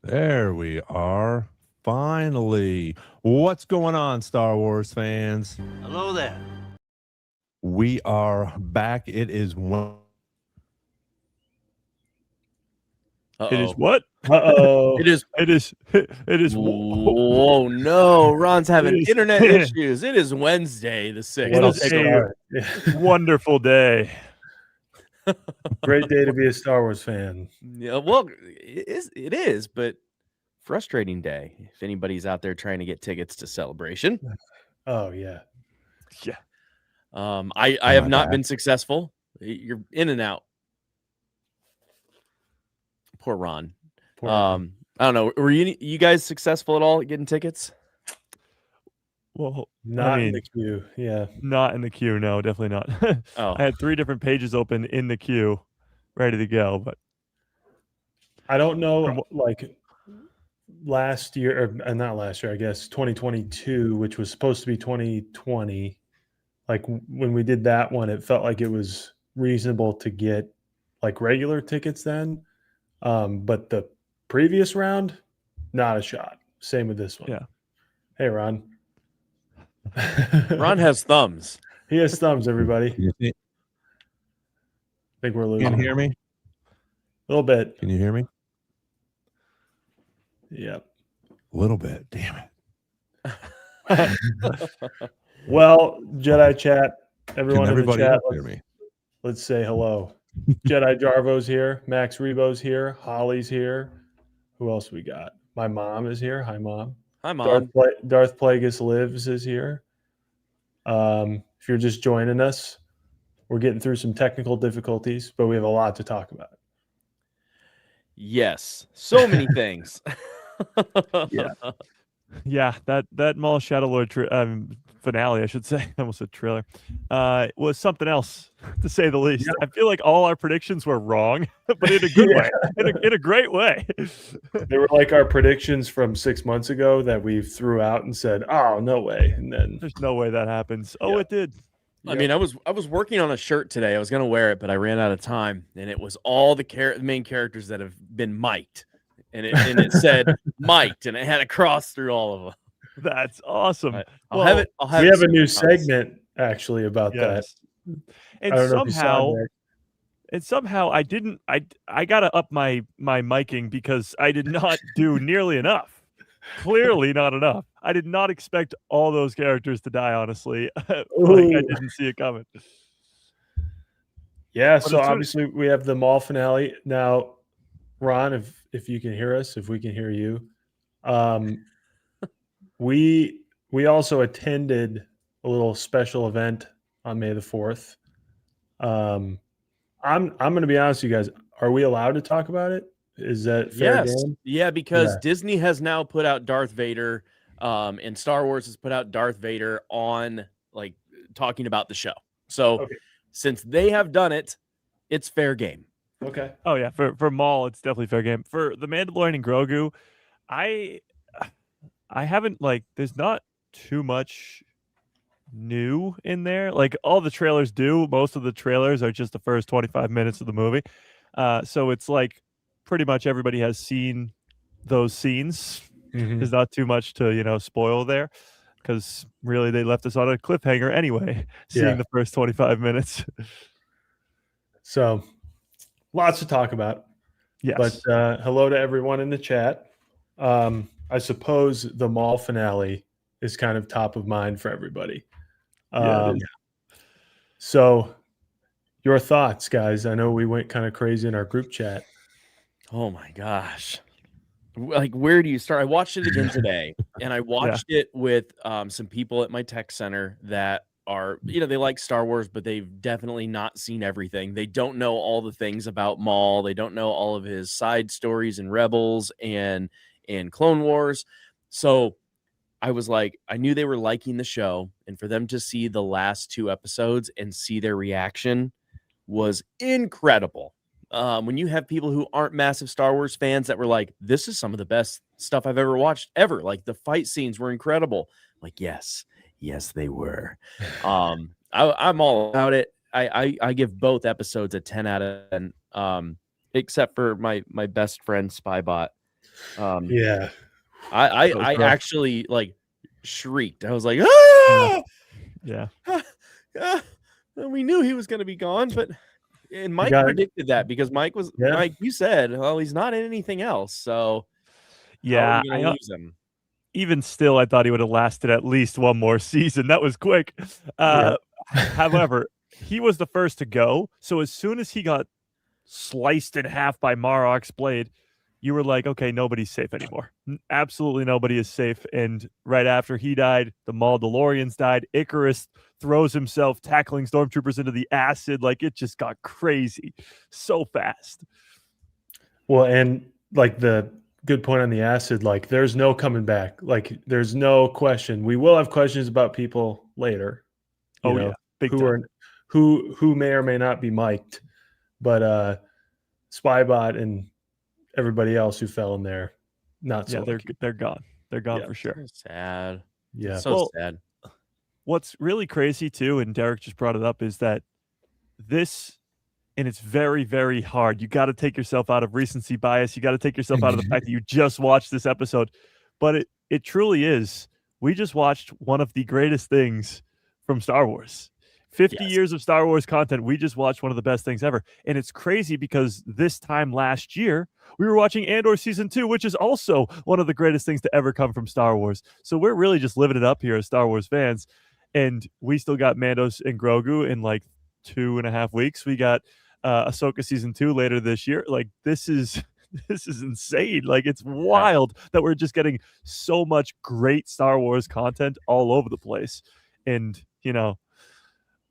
There we are. Finally. What's going on, Star Wars fans? Hello there. We are back. It is one. It is Uh-oh. what? Uh-oh. It is. It is. It is. Whoa, no. Ron's having It is- internet issues. It is Wednesday the 6th. What I'll is take a- over. Wonderful day. Great day to be a Star Wars fan. Yeah, well, it is, but frustrating day. If anybody's out there trying to get tickets to Celebration. Oh, yeah. Yeah. I have not been successful. You're in and out. Poor Ron. I don't know. Were you guys successful at all at getting tickets? Well, Not I in mean, the queue. Yeah. not in the queue. No, definitely not. Oh. I had 3 different pages open in the queue, ready to go. But I don't know, like last year, or not last year, I guess 2022, which was supposed to be 2020. Like when we did that one, it felt like it was reasonable to get like regular tickets then. But the previous round, not a shot. Same with this one. Yeah. Hey, Ron. Ron has thumbs. He has thumbs, everybody. Can you think we're losing. hear me? A little bit. Can you hear me? Yep. A little bit. Damn it. Well, Jedi Chat, everyone Can in the everybody chat, else hear me? let's say hello. Jedi Jarvo's here. Max Rebo's here. Holly's here. Who else we got? My mom is here. Hi, Mom. Hi, Mom. Darth Plagueis Lives is here. If you're just joining us, we're getting through some technical difficulties, but we have a lot to talk about. Yes. So many things. Yeah. yeah, that Maul Shadow Lord finale, I should say, I almost said trailer, was something else, to say the least. Yeah. I feel like all our predictions were wrong, but in a good way, in a great way. They were like our predictions from 6 months ago that we threw out and said, "Oh, no way!" And then There's no way that happens. Oh, Yeah. it did. I mean, I was working on a shirt today. I was going to wear it, but I ran out of time, and it was all the main characters that have been mic'd, and it said mic'd, and it had a cross through all of them. That's awesome. I'll have it. we have a new segment actually about that. And I don't know if you saw it, somehow I gotta up my miking because I did not do nearly enough. Clearly not enough. I did not expect all those characters to die, honestly. Like, I didn't see it coming. Yeah, But so it's obviously we have the Maul finale. Now, Ron, if you can hear us, if we can hear you, we also attended a little special event on May the 4th. I'm going to be honest with you guys. Are we allowed to talk about it? Is that fair game? Yeah, because Yeah. Disney has now put out Darth Vader, and Star Wars has put out Darth Vader on like talking about the show. So Okay. since they have done it, it's fair game. Okay. Oh yeah, for Maul, it's definitely fair game. For the Mandalorian and Grogu, I haven't there's not too much new in there. Like all the trailers do, most of the trailers are just the first 25 minutes of the movie. So it's like pretty much everybody has seen those scenes. Mhm. There's not too much to, spoil there because really they left us on a cliffhanger anyway, seeing Yeah. the first 25 minutes. So lots to talk about. Yes. But hello to everyone in the chat. I suppose the Maul finale is kind of top of mind for everybody. Yeah, it is. So your thoughts, guys. I know we went kind of crazy in our group chat. Oh my gosh. Like, where do you start? I watched it again today, and I watched it with some people at my tech center that are, they like Star Wars, but they've definitely not seen everything. They don't know all the things about Maul. They don't know all of his side stories and Rebels and Clone Wars. So I was like, I knew they were liking the show, and for them to see the last 2 episodes and see their reaction was incredible. When you have people who aren't massive Star Wars fans that were like, this is some of the best stuff I've ever watched ever. Like the fight scenes were incredible. Like, yes, they were. I'm all about it. I give both episodes a 10 out of 10. Except for my best friend Spybot. Yeah. I actually like shrieked. I was like, ah! Yeah. Ah! We knew he was going to be gone, but and Mike got it. predicted that because Mike, you said, well, he's not in anything else, so how are Yeah, we going to lose him? even still, I thought he would have lasted at least one more season. That was quick. However, he was the first to go. So as soon as he got sliced in half by Marok's blade, you were like, okay, nobody's safe anymore. Absolutely nobody is safe. And right after he died, the Mandalorians died. Icarus throws himself tackling stormtroopers into the acid. Like, it just got crazy so fast. Well, and like the good point on the acid, like there's no coming back. Like there's no question. We will have questions about people later. You know, big who time. are who may or may not be mic'd, but Spybot and everybody else who fell in there, not so. Yeah, lucky. they're gone. They're gone for sure. So sad. Yeah. So sad. What's really crazy too, and Derek just brought it up, is that this, and it's very, very hard. You got to take yourself out of recency bias. You got to take yourself out of the fact that you just watched this episode. But it truly is. We just watched one of the greatest things from Star Wars. 50 years of Star Wars content. We just watched one of the best things ever. And it's crazy because this time last year, we were watching Andor Season 2, which is also one of the greatest things to ever come from Star Wars. So we're really just living it up here as Star Wars fans. And we still got Mandos and Grogu in like 2.5 weeks. We got Ahsoka Season 2 later this year. Like, this is insane. Like, it's wild that we're just getting so much great Star Wars content all over the place. And, you know,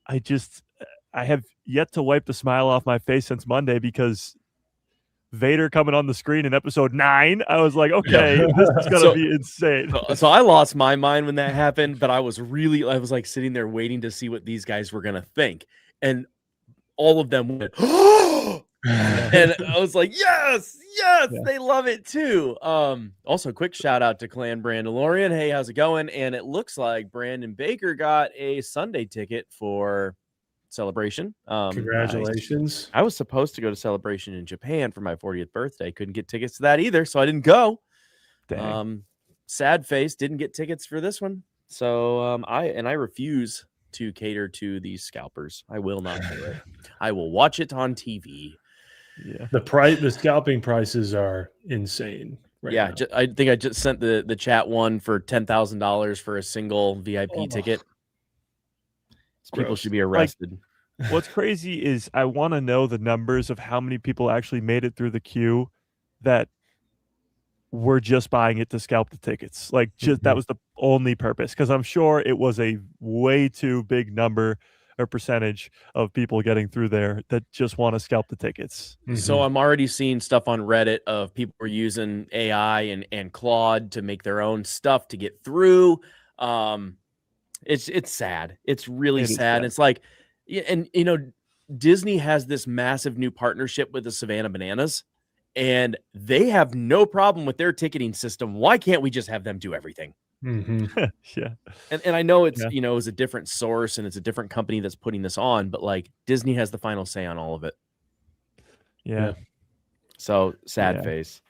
I have yet to wipe the smile off my face since Monday because Vader coming on the screen in episode 9, I was like, okay, this is going to be insane. So I lost my mind when that happened, but I was like sitting there waiting to see what these guys were going to think. And all of them went, oh! And I was like, yes, they love it too. Also, quick shout out to Clan Mandalorian. Hey, how's it going? And it looks like Brandon Baker got a Sunday ticket for Celebration. Congratulations. I was supposed to go to Celebration in Japan for my 40th birthday. Couldn't get tickets to that either, so I didn't go. Dang. Sad face, didn't get tickets for this one. So I refuse to cater to these scalpers. I will not do it. I will watch it on TV. Yeah. The scalping prices are insane. Now. I think I just sent the chat one for $10,000 for a single VIP ticket. People should be arrested. Like, what's crazy is I want to know the numbers of how many people actually made it through the queue that were just buying it to scalp the tickets. Like, just that was the only purpose, because I'm sure it was a way too big number or percentage of people getting through there that just want to scalp the tickets. So I'm already seeing stuff on Reddit of people were using AI and Claude to make their own stuff to get through. It's sad. It's really sad. It's like, and you know, Disney has this massive new partnership with the Savannah Bananas, and they have no problem with their ticketing system. Why can't we just have them do everything? Yeah. And I know it's, you know, it's a different source and it's a different company that's putting this on, but like Disney has the final say on all of it. Yeah. So sad face.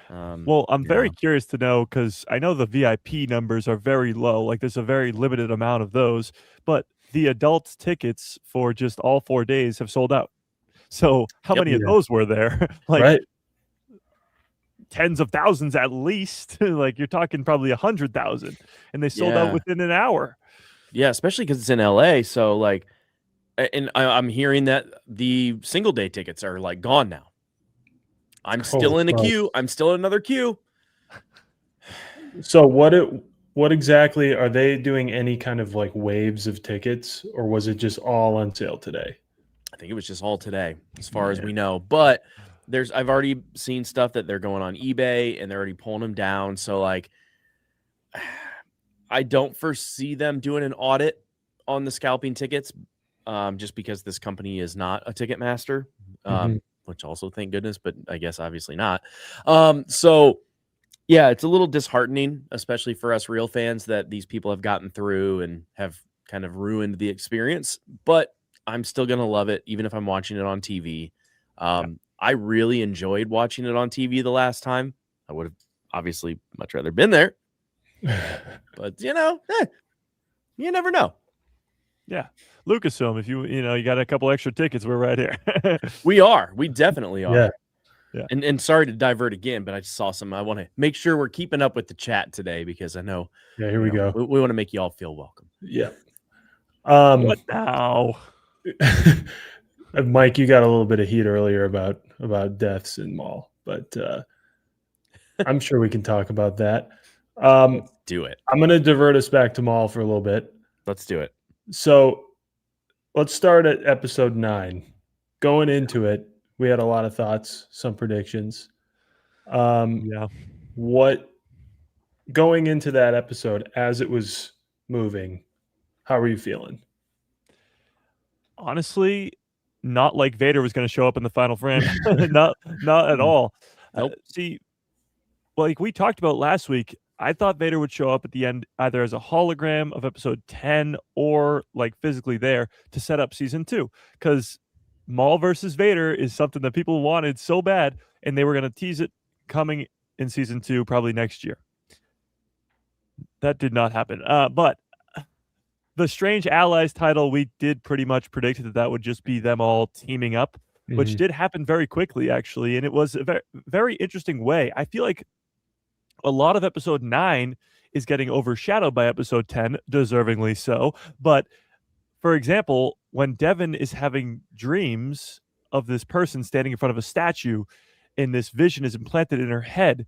Well, I'm very curious to know, because I know the VIP numbers are very low. Like, there's a very limited amount of those, but the adult tickets for just all 4 days have sold out. So how many of those were there? Like, tens of thousands at least. Like, you're talking probably 100,000, and they sold out within an hour. Yeah, especially because it's in LA. So like, and I'm hearing that the single day tickets are like gone now. I'm still in a queue. I'm still in another queue. So what exactly are they doing? Any kind of like waves of tickets, or was it just all on sale today? I think it was just all today, as far as we know. But I've already seen stuff that they're going on eBay and they're already pulling them down. So like, I don't foresee them doing an audit on the scalping tickets, just because this company is not a ticket master. Which also, thank goodness, but I guess obviously not. So yeah, it's a little disheartening, especially for us real fans, that these people have gotten through and have kind of ruined the experience, but I'm still going to love it, even if I'm watching it on TV. I really enjoyed watching it on TV the last time. I would have obviously much rather been there, but you never know. Yeah, Lucasfilm. If you got a couple extra tickets, we're right here. We definitely are. Yeah. Yeah. And sorry to divert again, but I just saw some. I want to make sure we're keeping up with the chat today because I know. Yeah, here we go. We want to make you all feel welcome. Yeah. What now? Mike, you got a little bit of heat earlier about deaths in Maul, but I'm sure we can talk about that. Let's do it. I'm going to divert us back to Maul for a little bit. Let's do it. So let's start at episode 9. Going into it, we had a lot of thoughts, some predictions. Yeah. What going into that episode as it was moving, how were you feeling? Honestly, not like Vader was going to show up in the final frame. not at all. Nope. See, like we talked about last week, I thought Vader would show up at the end either as a hologram of episode 10 or like physically there to set up season 2, because Maul versus Vader is something that people wanted so bad, and they were going to tease it coming in season 2 probably next year. That did not happen. But the Strange Allies title, we did pretty much predict that would just be them all teaming up, which did happen very quickly, actually. And it was a very, very interesting way. I feel like a lot of episode 9 is getting overshadowed by episode 10, deservingly so. But for example, when Devin is having dreams of this person standing in front of a statue and this vision is implanted in her head,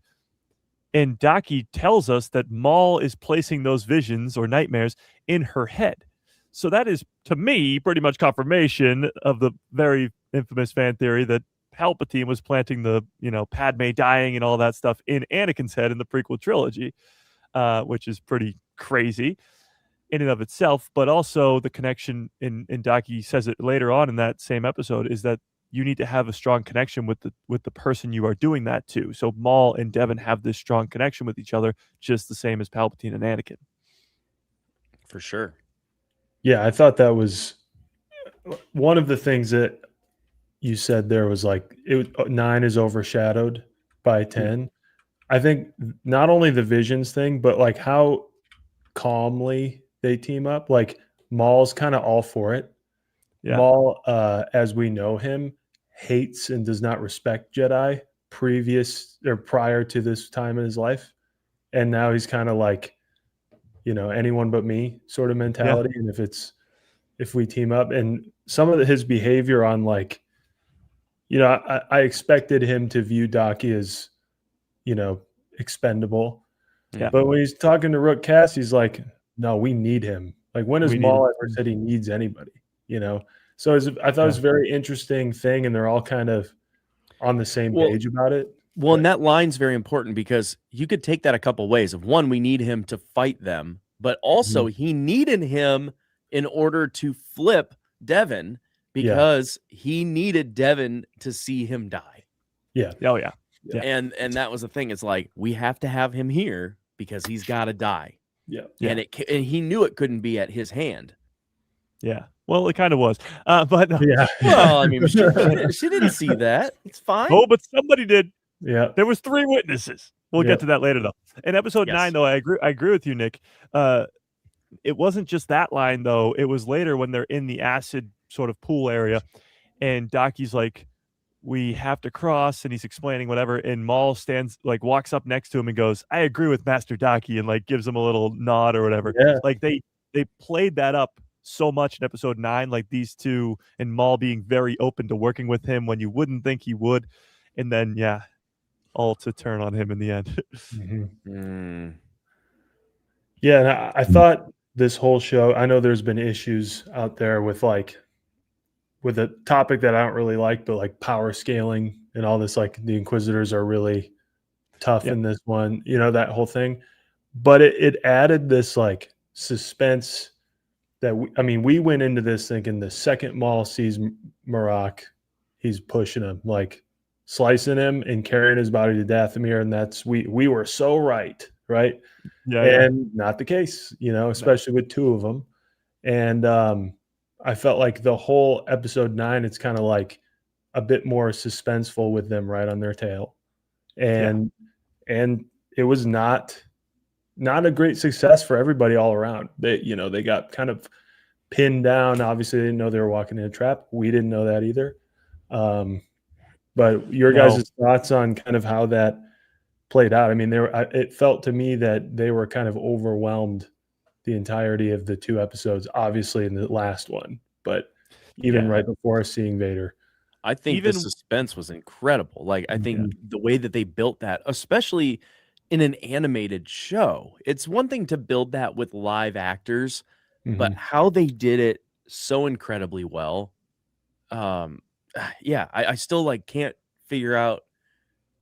and Daki tells us that Maul is placing those visions or nightmares in her head. So that is, to me, pretty much confirmation of the very infamous fan theory that Palpatine was planting the, Padme dying and all that stuff in Anakin's head in the prequel trilogy, which is pretty crazy in and of itself. But also the connection in Daki says it later on in that same episode is that you need to have a strong connection with the person you are doing that to. So Maul and Devin have this strong connection with each other, just the same as Palpatine and Anakin. For sure. Yeah, I thought that was one of the things that you said there was like 9 is overshadowed by 10. I think not only the visions thing, but like how calmly they team up. Like Maul's kind of all for it. Yeah. Maul, as we know him, hates and does not respect Jedi prior to this time in his life. And now he's kind of like, anyone but me sort of mentality. Yeah. And if we team up, and some of his behavior on like, I expected him to view Daki as, expendable. Yeah. But when he's talking to Rook Cass, he's like, no, we need him. Like, when has Maul ever said he needs anybody? So I thought it was a very interesting thing, and they're all kind of on the same page about it. Well, and that line's very important because you could take that a couple ways. Of one, we need him to fight them, but also he needed him in order to flip Devin because he needed Devin to see him die. Yeah. Oh, yeah. And that was the thing. It's like, we have to have him here because he's got to die. Yeah. And he knew it couldn't be at his hand. Yeah. Well, it kind of was. But yeah. Well, I mean, she didn't see that. It's fine. Oh, but somebody did. Yeah. There was 3 witnesses. We'll get to that later, though. In episode 9, though, I agree with you, Nick. It wasn't just that line, though. It was later when they're in the acid sort of pool area, and Daki's like, we have to cross, and he's explaining whatever, and Maul walks up next to him and goes, I agree with Master Daki, and like gives him a little nod or whatever. Yeah. Like they played that up so much in episode 9, like these two and Maul being very open to working with him when you wouldn't think he would, and then all to turn on him in the end. Yeah, and I thought this whole show, I know there's been issues out there with a topic that I don't really like, but like power scaling and all this, like the Inquisitors are really tough in this one, that whole thing. But it added this like suspense that we went into this thinking the second Maul sees Marok, he's pushing him, like slicing him and carrying his body to Dathomir, and that's we were so right? And not the case, especially with 2 of them. And I felt like the whole episode 9, it's kind of like a bit more suspenseful with them right on their tail. And and it was not a great success for everybody all around. They got kind of pinned down. Obviously, they didn't know they were walking in a trap. We didn't know that either. But your guys' thoughts on kind of how that played out? I mean, it felt to me that they were kind of overwhelmed the entirety of the 2 episodes, obviously in the last one, but even right before seeing Vader. I think the suspense was incredible. Like, I think the way that they built that, especially in an animated show, it's one thing to build that with live actors, but how they did it so incredibly well. I still like can't figure out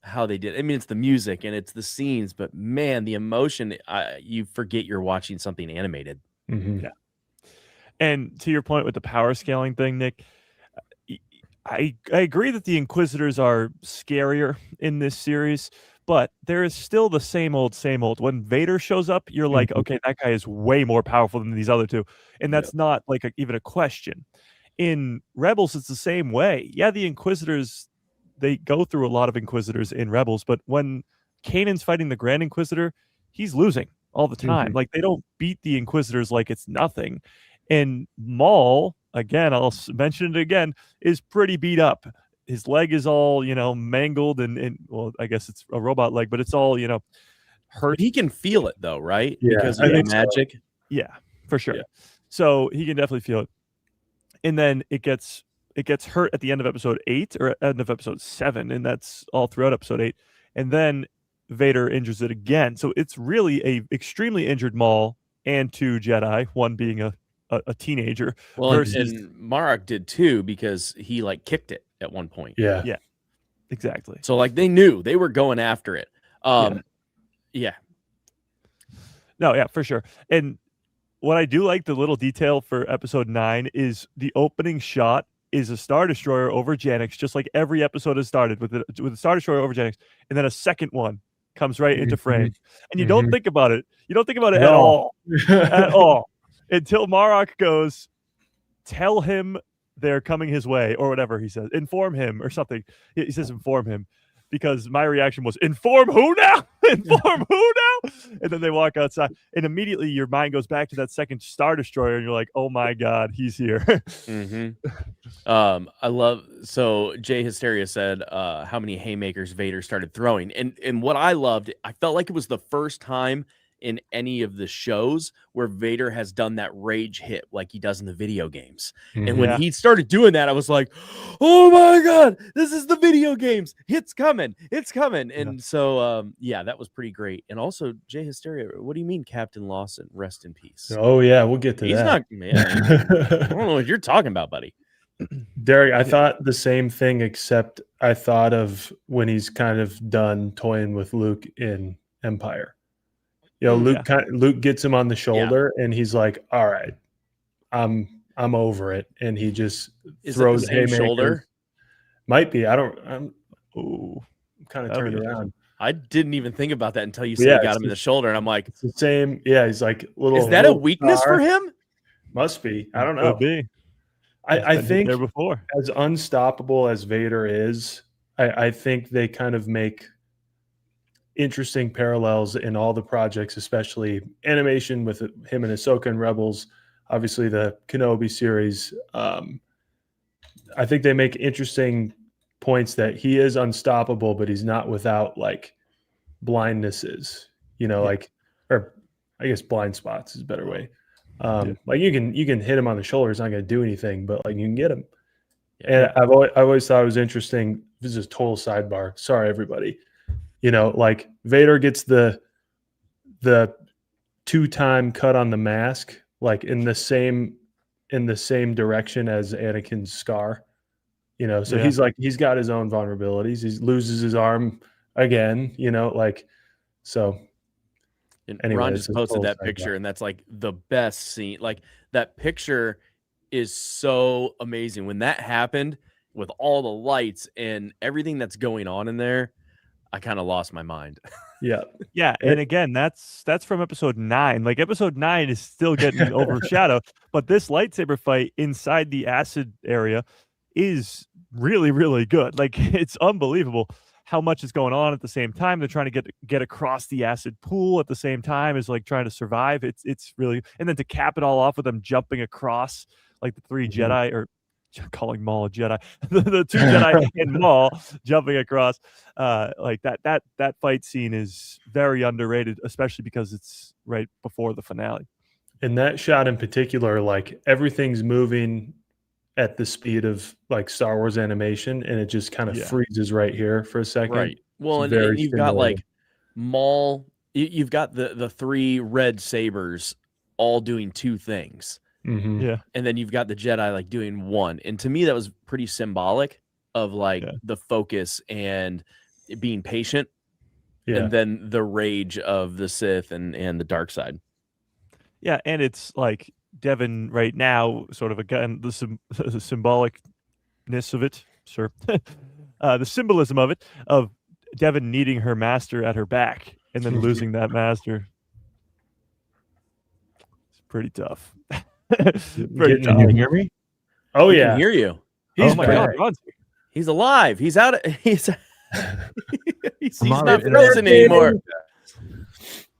how they did. I mean, it's the music and it's the scenes, but man, the emotion, you forget you're watching something animated. Yeah. And to your point with the power scaling thing, Nick, I agree that the Inquisitors are scarier in this series, but there is still the same old, same old. When Vader shows up, you're like, okay, that guy is way more powerful than these other two. And that's not like even a question. In Rebels, it's the same way. Yeah, the Inquisitors, they go through a lot of Inquisitors in Rebels, but when Kanan's fighting the Grand Inquisitor, he's losing all the time. Like, they don't beat the Inquisitors like it's nothing. And Maul, again, I'll mention it again, is pretty beat up. His leg is all, mangled and well, I guess it's a robot leg, but it's all, hurt. But he can feel it though, right? Yeah, because of the magic. So. Yeah, for sure. Yeah. So he can definitely feel it. And then it gets hurt at the end of episode 8 or end of episode 7, and that's all throughout episode 8. And then Vader injures it again. So it's really a extremely injured Maul and 2 Jedi, one being a teenager. Well, and Marok did too, because he like kicked it at one point. Yeah, exactly. So like they knew they were going after it. Yeah. No, yeah, for sure. And what I do like, the little detail for episode 9 is the opening shot is a Star Destroyer over Janix, just like every episode has started with a Star Destroyer over Janix, and then a second one comes right into frame. And you don't think about it. You don't think about it at all. At all. Until Marok goes, tell him they're coming his way, or whatever he says. Inform him or something. He says inform him, because my reaction was, inform who now? Inform who now? And then they walk outside, and immediately your mind goes back to that second Star Destroyer, and you're like, oh my God, he's here. I love, so Jay Hysteria said how many haymakers Vader started throwing. And what I loved, I felt like it was the first time in any of the shows where Vader has done that rage hit like he does in the video games. And when he started doing that, I was like, oh my God, this is the video games. It's coming. And so, that was pretty great. And also, Jay Hysteria, what do you mean, Captain Lawson? Rest in peace. Oh, yeah, we'll get to He's that. I don't know what you're talking about, buddy. Derek, I thought the same thing, except I thought of when he's kind of done toying with Luke in Empire. Luke gets him on the shoulder, and he's like, "All right, I'm over it," and he just throws the same shoulder. Might be. I'm kind of turned around. I didn't even think about that until you said you got him in the shoulder, and I'm like, it's the same. Yeah, he's like little. Is that a weakness for him? Must be. I don't know. Could be. I think there before. As unstoppable as Vader is, I think they kind of make interesting parallels in all the projects, especially animation with him and Ahsoka and Rebels, obviously the Kenobi series. I think they make interesting points that he is unstoppable, but he's not without like blindnesses, or I guess blind spots is a better way. Like you can hit him on the shoulder, it's not going to do anything, but like you can get him. And I've always thought it was interesting. This is a total sidebar. Sorry, everybody. Like Vader gets the 2-time cut on the mask, like in the same direction as Anakin's scar. So he's got his own vulnerabilities. He loses his arm again, so. And Ron just posted that picture, and that's like the best scene. Like that picture is so amazing. When that happened with all the lights and everything that's going on in there, I kind of lost my mind. Yeah. And again, that's from episode 9. Like episode 9 is still getting overshadowed, but this lightsaber fight inside the acid area is really, really good. Like it's unbelievable how much is going on at the same time. They're trying to get across the acid pool at the same time as like trying to survive. It's really, and then to cap it all off with them jumping across like the three Jedi, or calling Maul a Jedi, the two Jedi and Maul jumping across. Like that fight scene is very underrated, especially because it's right before the finale. And that shot in particular, like everything's moving at the speed of like Star Wars animation, and it just kind of freezes right here for a second. Right. Well, and you've got like Maul, you've got the three red sabers all doing two things. Yeah. And then you've got the Jedi like doing one. And to me, that was pretty symbolic of like the focus and being patient. And then the rage of the Sith and the dark side. Yeah, and it's like Devin right now, sort of again the symbolicness of it, sure, the symbolism of it, of Devin needing her master at her back and then losing that master. It's pretty tough. Pretty tough. Can you hear me? Oh We yeah, can hear you. Oh my God, Ron's here. He's alive. He's out. He's he's I'm not out of frozen internet. anymore.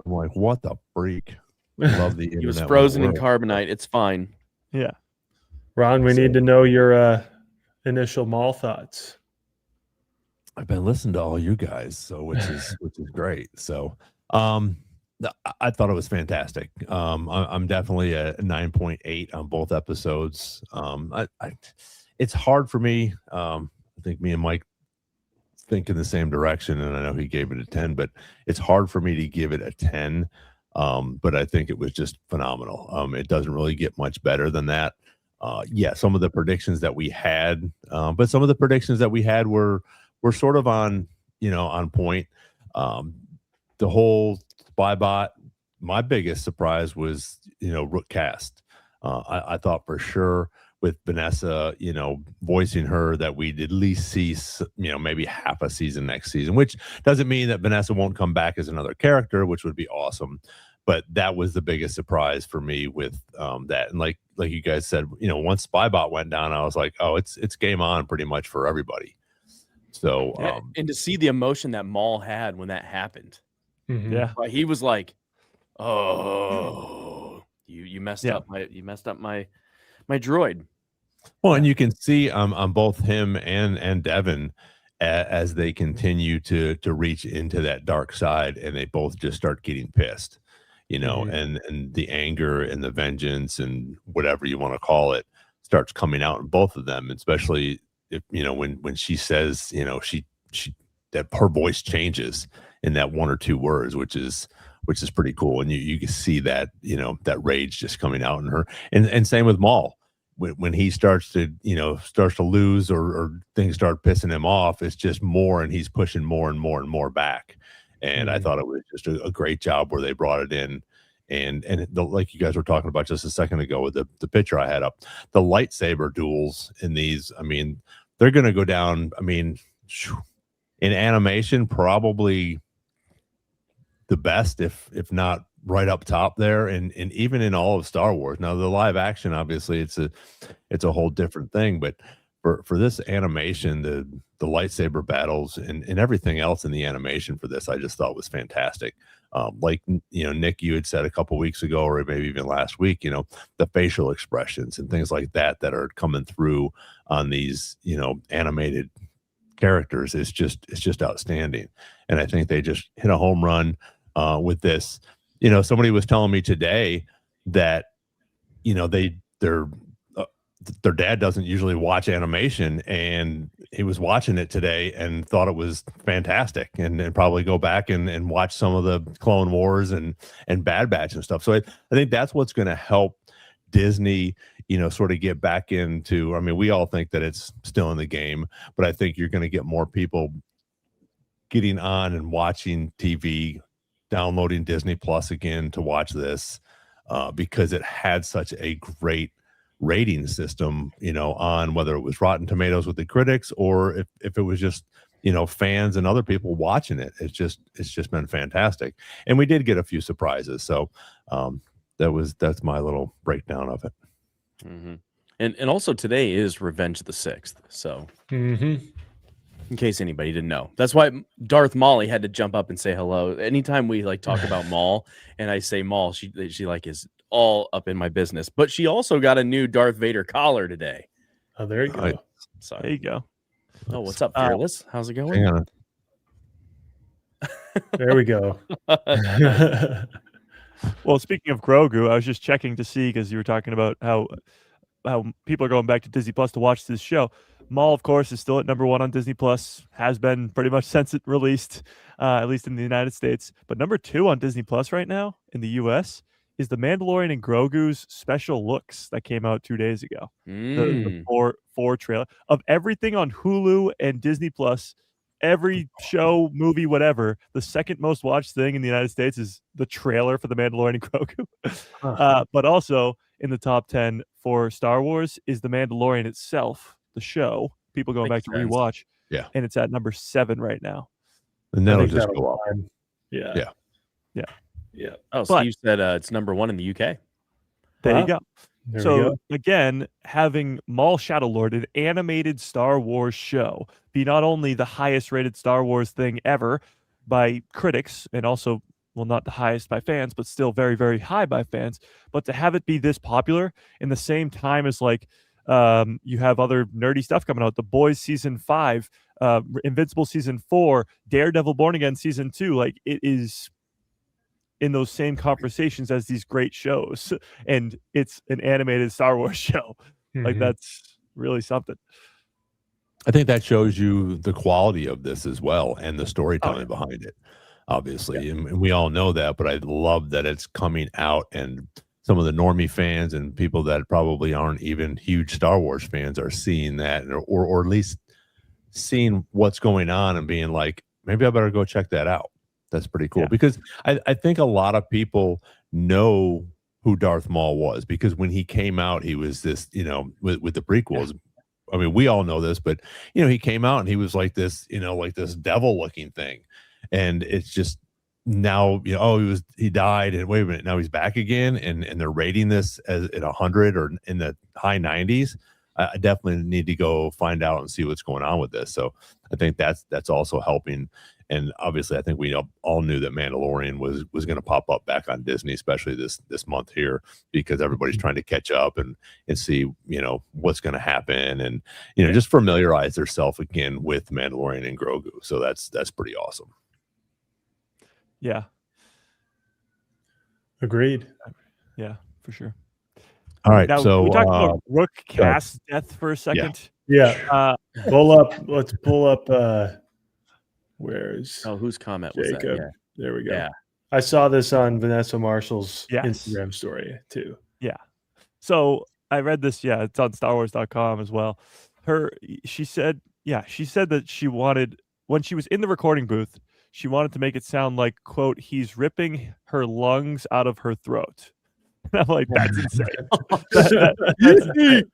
I'm like, what the freak? I love the He was internet frozen in world. carbonite. It's fine. Yeah. Ron, we need to know your initial Maul thoughts. I've been listening to all you guys, so which is great. So I thought it was fantastic. I'm definitely a 9.8 on both episodes. It's hard for me. I think me and Mike think in the same direction, and I know he gave it a 10, but it's hard for me to give it a 10. But I think it was just phenomenal. It doesn't really get much better than that. Some of the predictions that we had, but some of the predictions that we had were sort of on point. The whole Spybot, my biggest surprise was, Rook cast. I thought for sure with Vanessa, voicing her that we'd at least see, maybe half a season next season, which doesn't mean that Vanessa won't come back as another character, which would be awesome. But that was the biggest surprise for me with that. And like you guys said, once Spybot went down, I was like, oh, it's game on pretty much for everybody. So, and to see the emotion that Maul had when that happened. Yeah. He was like, oh, you messed up my droid. Well, and you can see on both him and Devin as they continue to reach into that dark side, and they both just start getting pissed, and the anger and the vengeance and whatever you want to call it starts coming out in both of them, especially if when she says she that her voice changes in that one or two words, which is pretty cool, and you can see that that rage just coming out in her, and same with Maul. When he starts to lose or things start pissing him off, it's just more, and he's pushing more and more and more back. And I thought it was just a great job where they brought it in, and like you guys were talking about just a second ago with the picture I had up, the lightsaber duels in these. I mean, they're going to go down. I mean, in animation, probably the best, if not right up top there, and even in all of Star Wars. Now the live action, obviously it's a whole different thing, but for this animation, the lightsaber battles and everything else in the animation for this, I just thought was fantastic. Like Nick, you had said a couple weeks ago, or maybe even last week, the facial expressions and things like that are coming through on these animated characters is just outstanding. And I think they just hit a home run with this. Somebody was telling me today that their dad doesn't usually watch animation, and he was watching it today and thought it was fantastic, and probably go back and watch some of the Clone Wars and Bad Batch and stuff. So I think that's what's going to help Disney sort of get back into, I mean, we all think that it's still in the game, but I think you're going to get more people getting on and watching TV, downloading Disney Plus again to watch this, because it had such a great rating system, on whether it was Rotten Tomatoes with the critics, or if it was just, fans and other people watching it. It's just been fantastic. And we did get a few surprises. So that's my little breakdown of it. And also today is Revenge of the 6th. So In case anybody didn't know, that's why Darth Molly had to jump up and say hello. Anytime we like talk about Maul and I say Maul, she like is all up in my business. But she also got a new Darth Vader collar today. Oh, there you go. Sorry. There you go. Oh, what's up, Fearless? How's it going? Hang on. There we go. Well, speaking of Grogu, I was just checking to see because you were talking about how people are going back to Disney Plus to watch this show. Maul, of course, is still at number 1 on Disney Plus. Has been pretty much since it released, at least in the United States. But number 2 on Disney Plus right now in the US is the Mandalorian and Grogu's special looks that came out 2 days ago. The four trailer of everything on Hulu and Disney Plus. Every show, movie, whatever, the second most watched thing in the United States is the trailer for the Mandalorian and Grogu. But also in the top 10 for Star Wars is the Mandalorian itself, the show. People going back to rewatch. Yeah. And it's at number 7 right now. And that'll just go up. Yeah. Oh, so you said it's number 1 in the UK. There you go. There So again, having Maul Shadowlord, an animated Star Wars show, be not only the highest rated Star Wars thing ever by critics, and also, well, not the highest by fans, but still very, very high by fans, but to have it be this popular in the same time as like you have other nerdy stuff coming out, The Boys season 5, Invincible season 4, Daredevil Born Again season 2, like it is in those same conversations as these great shows, and it's an animated Star Wars show. Like that's really something. I think that shows you the quality of this as well and the storytelling behind it, obviously. And we all know that, but I love that it's coming out and some of the normie fans and people that probably aren't even huge Star Wars fans are seeing that or at least seeing what's going on and being like, maybe I better go check that out. That's pretty cool because I think a lot of people know who Darth Maul was because when he came out, he was this, with the prequels. I mean, we all know this, but he came out and he was like this, like this devil looking thing. And it's just now, he died and wait a minute, now he's back again. And they're rating this as at 100 or in the high 90s. I definitely need to go find out and see what's going on with this. So I think that's also helping. And obviously, I think we all knew that Mandalorian was going to pop up back on Disney, especially this month here, because everybody's trying to catch up and see what's going to happen and just familiarize themselves again with Mandalorian and Grogu. So that's pretty awesome. Yeah, agreed. Yeah, for sure. All right, now, so we talked about Rook Cast's death for a second. Yeah. Pull up. Let's pull up. Where's whose comment Jacob? was that? Yeah. There we go. Yeah. I saw this on Vanessa Marshall's Instagram story too. Yeah. So I read this. Yeah, it's on StarWars.com as well. She said that she wanted, when she was in the recording booth, she wanted to make it sound like, quote, he's ripping her lungs out of her throat. And I'm like, that's insane. That's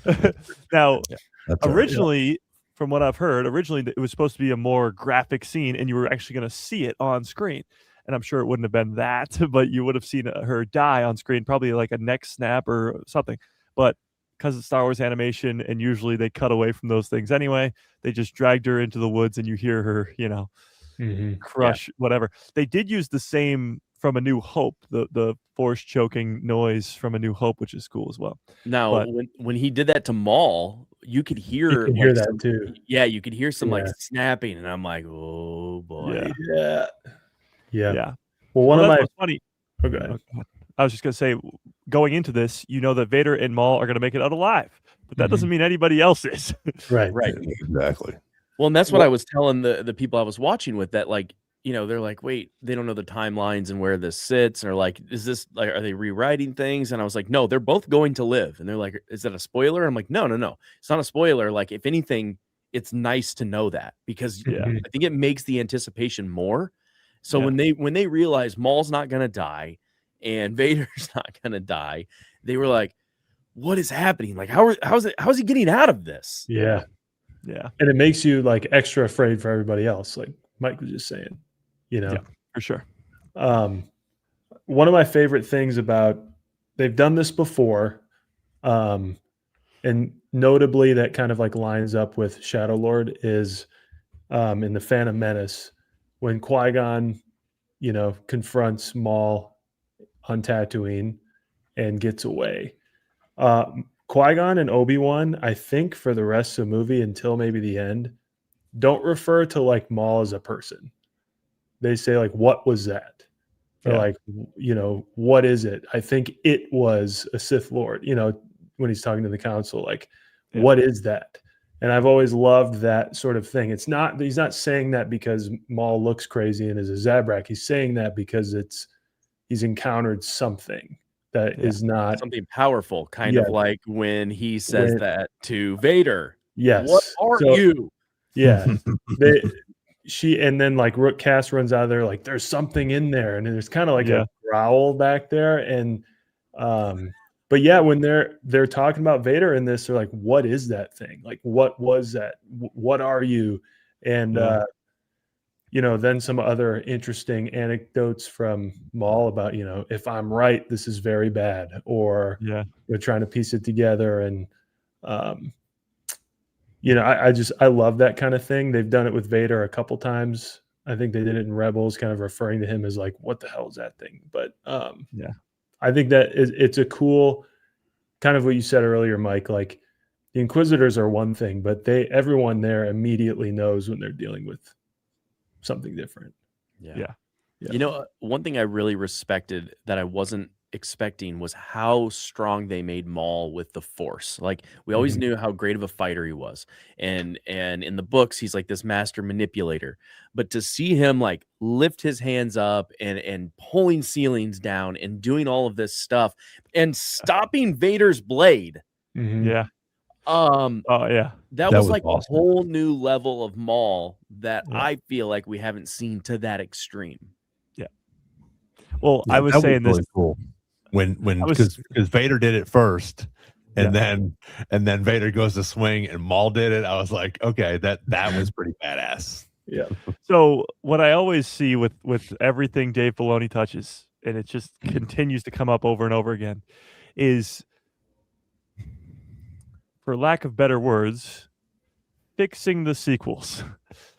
insane. Now, originally, from what I've heard, it was supposed to be a more graphic scene and you were actually going to see it on screen. And I'm sure it wouldn't have been that, but you would have seen her die on screen, probably like a neck snap or something. But because it's Star Wars animation and usually they cut away from those things anyway, they just dragged her into the woods and you hear her, crush, whatever. They did use the same from A New Hope, the force choking noise from A New Hope, which is cool as well. Now, when he did that to Maul, you could hear that too. Yeah, you could hear some like snapping, and I'm like, oh boy. Yeah. Well, one of my funny. Okay. I was just gonna say, going into this, that Vader and Maul are gonna make it out alive, but that doesn't mean anybody else is. Right. Exactly. Well, and that's what I was telling the people I was watching with, that like, they're like, wait, they don't know the timelines and where this sits, and are like, is this like, are they rewriting things? And I was like, no, they're both going to live. And they're like, is that a spoiler? I'm like, no, it's not a spoiler. Like, if anything, it's nice to know that, because I think it makes the anticipation more. So when they realize Maul's not gonna die and Vader's not gonna die, they were like, what is happening? Like, how is he getting out of this? Yeah. And it makes you like extra afraid for everybody else, like Mike was just saying. Yeah, for sure. One of my favorite things about, they've done this before, and notably that kind of like lines up with Shadow Lord, is in the Phantom Menace when Qui-Gon, confronts Maul on Tatooine and gets away. Qui-Gon and Obi-Wan, I think for the rest of the movie until maybe the end, don't refer to like Maul as a person. They say like, what was that? Or like, what is it? I think it was a Sith Lord, when he's talking to the council, like, what is that? And I've always loved that sort of thing. He's not saying that because Maul looks crazy and is a Zabrak. He's saying that because he's encountered something that is not something powerful, kind of like when he says that to Vader. Yes. What are you? Yeah. And then like Rook Cass runs out of there, like there's something in there, and there's kind of like a growl back there. And but yeah, when they're talking about Vader in this, they're like, what is that thing? Like, what was that? What are you? And then some other interesting anecdotes from Maul about, if I'm right, this is very bad, or they're trying to piece it together. And I love that kind of thing. They've done it with Vader a couple times. I think they did it in Rebels, kind of referring to him as like, what the hell is that thing? But I think that it's a cool kind of what you said earlier, Mike. Like the Inquisitors are one thing, but everyone there immediately knows when they're dealing with something different. Yeah. One thing I really respected that I wasn't expecting was how strong they made Maul with the Force. Like we always knew how great of a fighter he was, and in the books he's like this master manipulator, but to see him like lift his hands up and pulling ceilings down and doing all of this stuff and stopping Vader's blade, that was like awesome. A whole new level of Maul that I feel like we haven't seen to that extreme. Well, I was saying this. Really cool. When because Vader did it first, and then Vader goes to swing and Maul did it. I was like, okay, that was pretty badass. Yeah. So what I always see with everything Dave Filoni touches, and it just continues to come up over and over again, is, for lack of better words, fixing the sequels.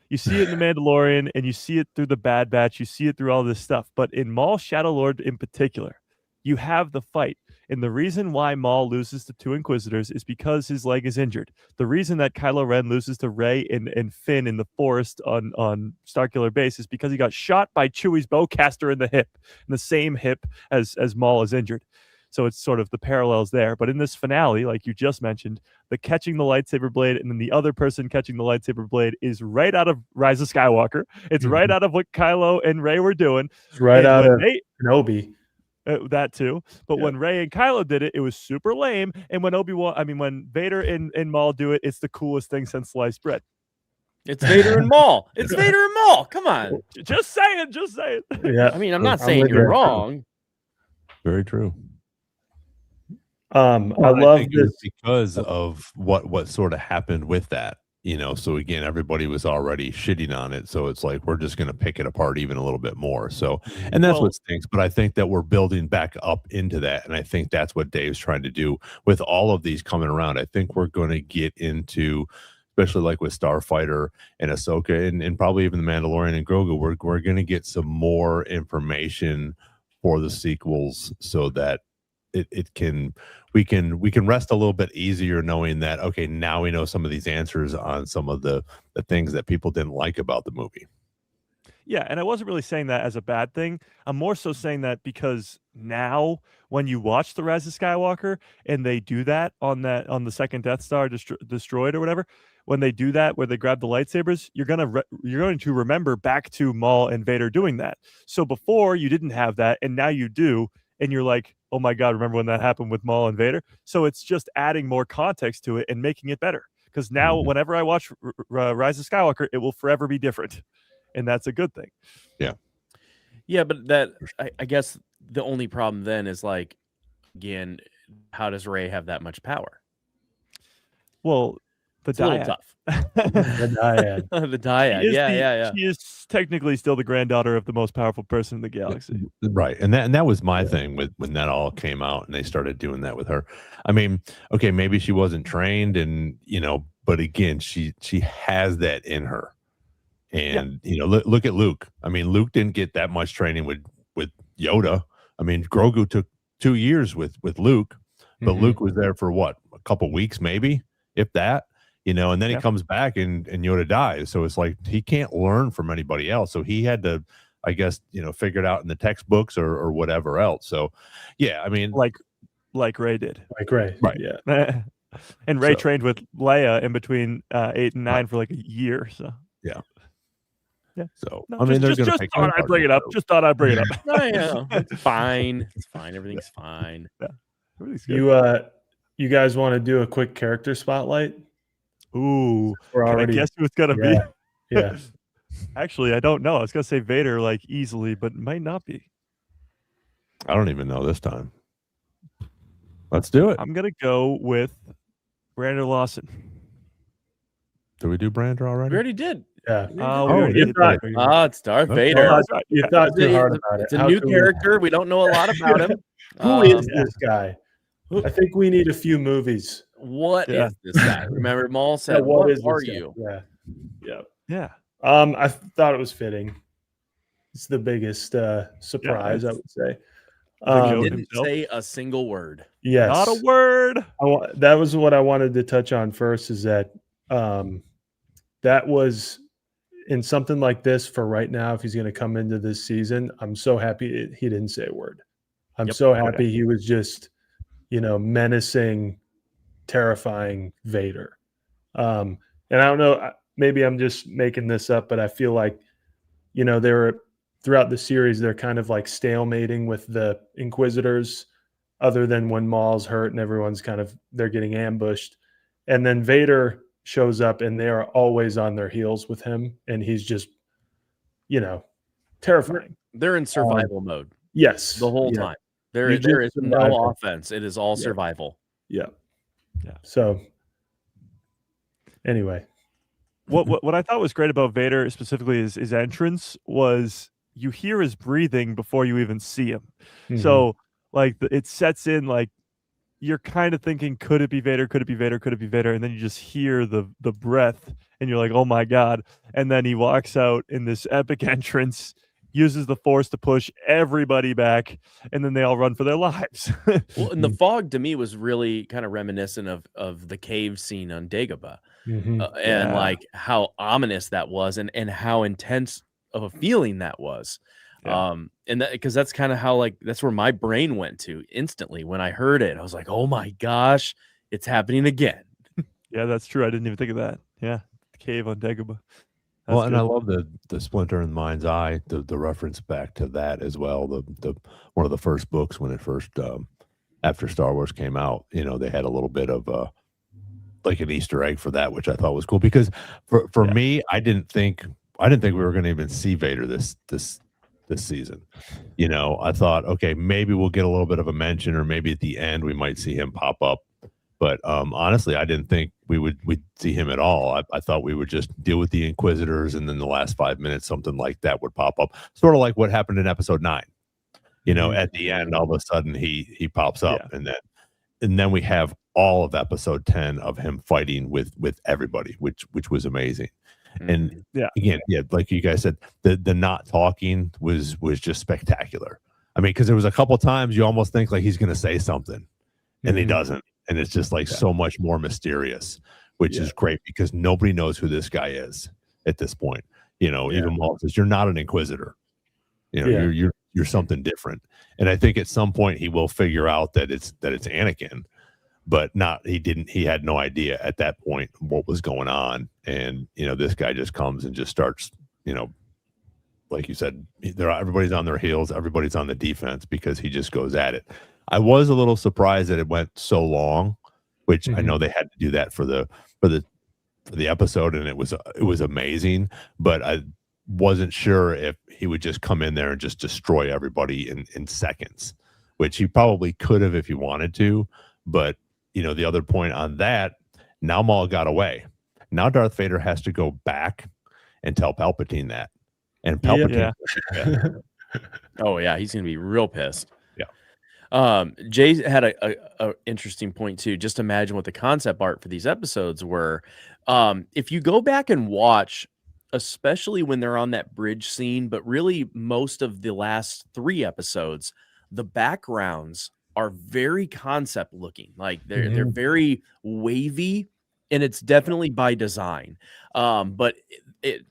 You see it in The Mandalorian, and you see it through The Bad Batch. You see it through all this stuff. But in Maul Shadow Lord in particular, you have the fight. And the reason why Maul loses to two Inquisitors is because his leg is injured. The reason that Kylo Ren loses to Rey and Finn in the forest on Starkiller Base is because he got shot by Chewie's bowcaster in the hip, in the same hip as Maul is injured. So it's sort of the parallels there. But in this finale, like you just mentioned, the catching the lightsaber blade and then the other person catching the lightsaber blade is right out of Rise of Skywalker. It's right out of what Kylo and Rey were doing. It's right out of Kenobi. That too. But when Rey and Kylo did it, it was super lame. And when Vader and Maul do it, it's the coolest thing since sliced bread. It's Vader and Maul. It's Vader and Maul. Come on. Just saying. Yeah. I mean, I'm not saying you're wrong. Very true. I love this because of what sort of happened with that. So again, everybody was already shitting on it. So it's like, we're just going to pick it apart even a little bit more. So, and that's what stinks. But I think that we're building back up into that. And I think that's what Dave's trying to do with all of these coming around. I think we're going to get into, especially like with Starfighter and Ahsoka and probably even the Mandalorian and Grogu, we're going to get some more information for the sequels so that we can rest a little bit easier knowing that, okay, now we know some of these answers on some of the things that people didn't like about the movie. Yeah, and I wasn't really saying that as a bad thing. I'm more so saying that because now when you watch The Rise of Skywalker and they do that on the second Death Star destroyed or whatever, when they do that where they grab the lightsabers, you're going to remember back to Maul and Vader doing that. So before you didn't have that, and now you do, and you're like, oh my God, remember when that happened with Maul and Vader? So it's just adding more context to it and making it better. Because now whenever I watch Rise of Skywalker, it will forever be different. And that's a good thing. Yeah. Yeah, but that, I guess the only problem then is like, again, how does Rey have that much power? Well, it's a little tough. The dyad. The dyad. Yeah. She is technically still the granddaughter of the most powerful person in the galaxy. Right. And that was my thing with when that all came out and they started doing that with her. I mean, okay, maybe she wasn't trained and, but again, she has that in her. And look at Luke. I mean, Luke didn't get that much training with Yoda. I mean, Grogu took 2 years with Luke, but Luke was there for what, a couple weeks, maybe, if that. And then he comes back and Yoda dies. So it's like he can't learn from anybody else. So he had to, I guess, figure it out in the textbooks or whatever else. So, yeah, I mean, like Rey did. Like Rey, right? Yeah. And Rey trained with Leia in between 8 and 9 for like a year. So yeah. So no, I mean, just thought I'd bring it up. Just thought I'd bring it up. No, it's fine. It's fine. Everything's fine. Yeah. Everything's good. You guys want to do a quick character spotlight? Ooh, We're can already. I guess who it's gonna Yeah. be? Yeah. Actually, I don't know. I was gonna say Vader like easily, but it might not be. I don't even know this time. Let's do it. I'm gonna go with Brandon Lawson. Did we do Brander already? We already did. Yeah. We already you did thought- that. It's Darth Okay. Vader. You thought too hard about it. It's a How new could we- character. We don't know a lot about him. Who is this guy? I think we need a few movies. What Yeah. is this guy? Remember, Maul said, Yeah, "What is are this guy? you?" Yeah. Yeah. I thought it was fitting. It's the biggest surprise, I it's- would say. Joke. Didn't himself. say a single word. Yes. Not a word. That was what I wanted to touch on first, is that that was in something like this for right now. If he's going to come into this season, I'm so happy he didn't say a word. I'm Yep. so happy he was just, menacing, terrifying Vader. And I don't know, maybe I'm just making this up, but I feel like, they were throughout the series, they're kind of like stalemating with the Inquisitors, other than when Maul's hurt and everyone's they're getting ambushed. And then Vader shows up and they are always on their heels with him. And he's just, terrifying. They're in survival mode Yes. the whole Yeah. time. There You is just no survival. offense. It is all survival. Yeah. Yeah. So anyway. What I thought was great about Vader, specifically his entrance, was you hear his breathing before you even see him. So like it sets in, like you're kind of thinking, could it be Vader? Could it be Vader? Could it be Vader? And then you just hear the breath and you're like, oh my God. And then he walks out in this epic entrance, uses the Force to push everybody back, and then they all run for their lives. Well, and the fog to me was really kind of reminiscent of the cave scene on Dagobah. And Yeah. like how ominous that was, and how intense of a feeling that was. Yeah. And that, because that's kind of how, like, that's where my brain went to instantly when I heard it. I was like, oh my gosh, it's happening again. Yeah, that's true. I didn't even think of that. Yeah. The cave on Dagobah. Well, That's and I good. love the splinter in the mind's eye, the reference back to that as well. The one of the first books when it first after Star Wars came out, they had a little bit of like an Easter egg for that, which I thought was cool, because for me, I didn't think we were going to even see Vader this season. I thought, okay, maybe we'll get a little bit of a mention, or maybe at the end we might see him pop up. But honestly, I didn't think we'd see him at all. I thought we would just deal with the Inquisitors, and then the last 5 minutes, something like that would pop up, sort of like what happened in Episode 9. At the end, all of a sudden he pops up, and then we have all of Episode 10 of him fighting with everybody, which was amazing. And again, like you guys said, the not talking was just spectacular. I mean, because there was a couple times you almost think like he's going to say something, and he doesn't. And it's just like so much more mysterious, which is great, because nobody knows who this guy is at this point. Even Maul says, "You're not an Inquisitor. You're something different." And I think at some point he will figure out that it's Anakin, but not. He had no idea at that point what was going on. And this guy just comes and just starts. Like you said, everybody's on their heels, everybody's on the defense, because he just goes at it. I was a little surprised that it went so long, which I know they had to do that for the episode, and it was amazing, but I wasn't sure if he would just come in there and just destroy everybody in seconds, which he probably could have if he wanted to. But the other point on that, now Maul got away. Now Darth Vader has to go back and tell Palpatine that, and Palpatine. Oh yeah, he's gonna be real pissed. Yeah. Jay had a interesting point too. Just imagine what the concept art for these episodes were. If you go back and watch especially when they're on that bridge scene, but really most of the last 3 episodes, the backgrounds are very concept looking. Like they're very wavy, and it's definitely by design. But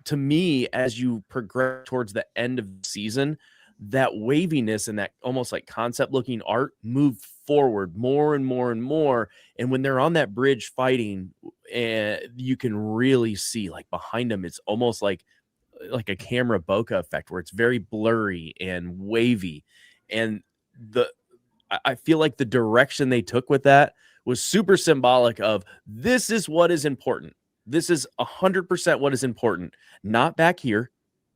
to me, as you progress towards the end of the season, that waviness and that almost like concept looking art moved forward more and more and more. And when they're on that bridge fighting, and you can really see like behind them, it's almost like a camera bokeh effect where it's very blurry and wavy. And I feel like the direction they took with that was super symbolic of this is what is important. This is 100% what is important. Not back here.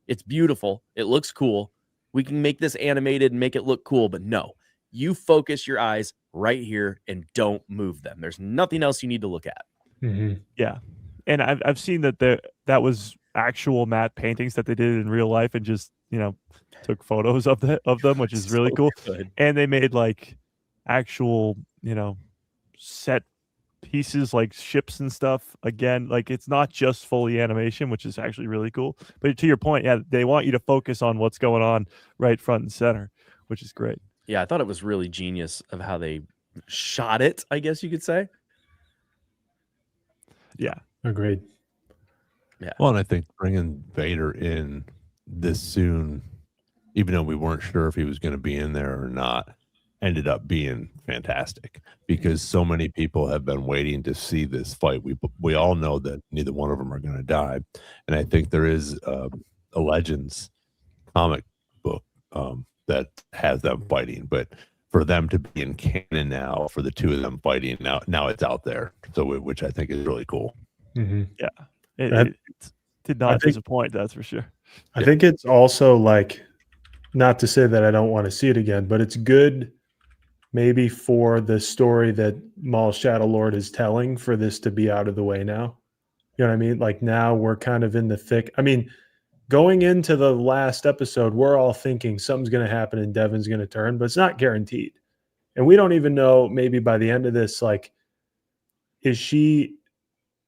It's beautiful. It looks cool. We can make this animated and make it look cool, but no, you focus your eyes right here and don't move them. There's nothing else you need to look at. Yeah, and I've seen that was actual matte paintings that they did in real life and just took photos of them, which is really cool. Good. And they made like actual set pieces like ships and stuff. Again, like it's not just fully animation, which is actually really cool. But to your point, yeah, they want you to focus on what's going on right front and center, which is great. Yeah, I thought it was really genius of how they shot it, I guess you could say. Yeah, agreed. Yeah. Well, and I think bringing Vader in this soon, even though we weren't sure if he was going to be in there or not, ended up being fantastic because so many people have been waiting to see this fight. We all know that neither one of them are going to die, and I think there is a Legends comic book that has them fighting, but for them to be in canon now, for the two of them fighting now it's out there, so which I think is really cool. Yeah, it did not disappoint, that's for sure. I think it's also like, not to say that I don't want to see it again, but it's good maybe for the story that Maul Shadow Lord is telling for this to be out of the way now. You know what I mean? Like now we're kind of in the thick. I mean, going into the last episode, we're all thinking something's going to happen and Devin's going to turn, but it's not guaranteed. And we don't even know, maybe by the end of this, like, is she,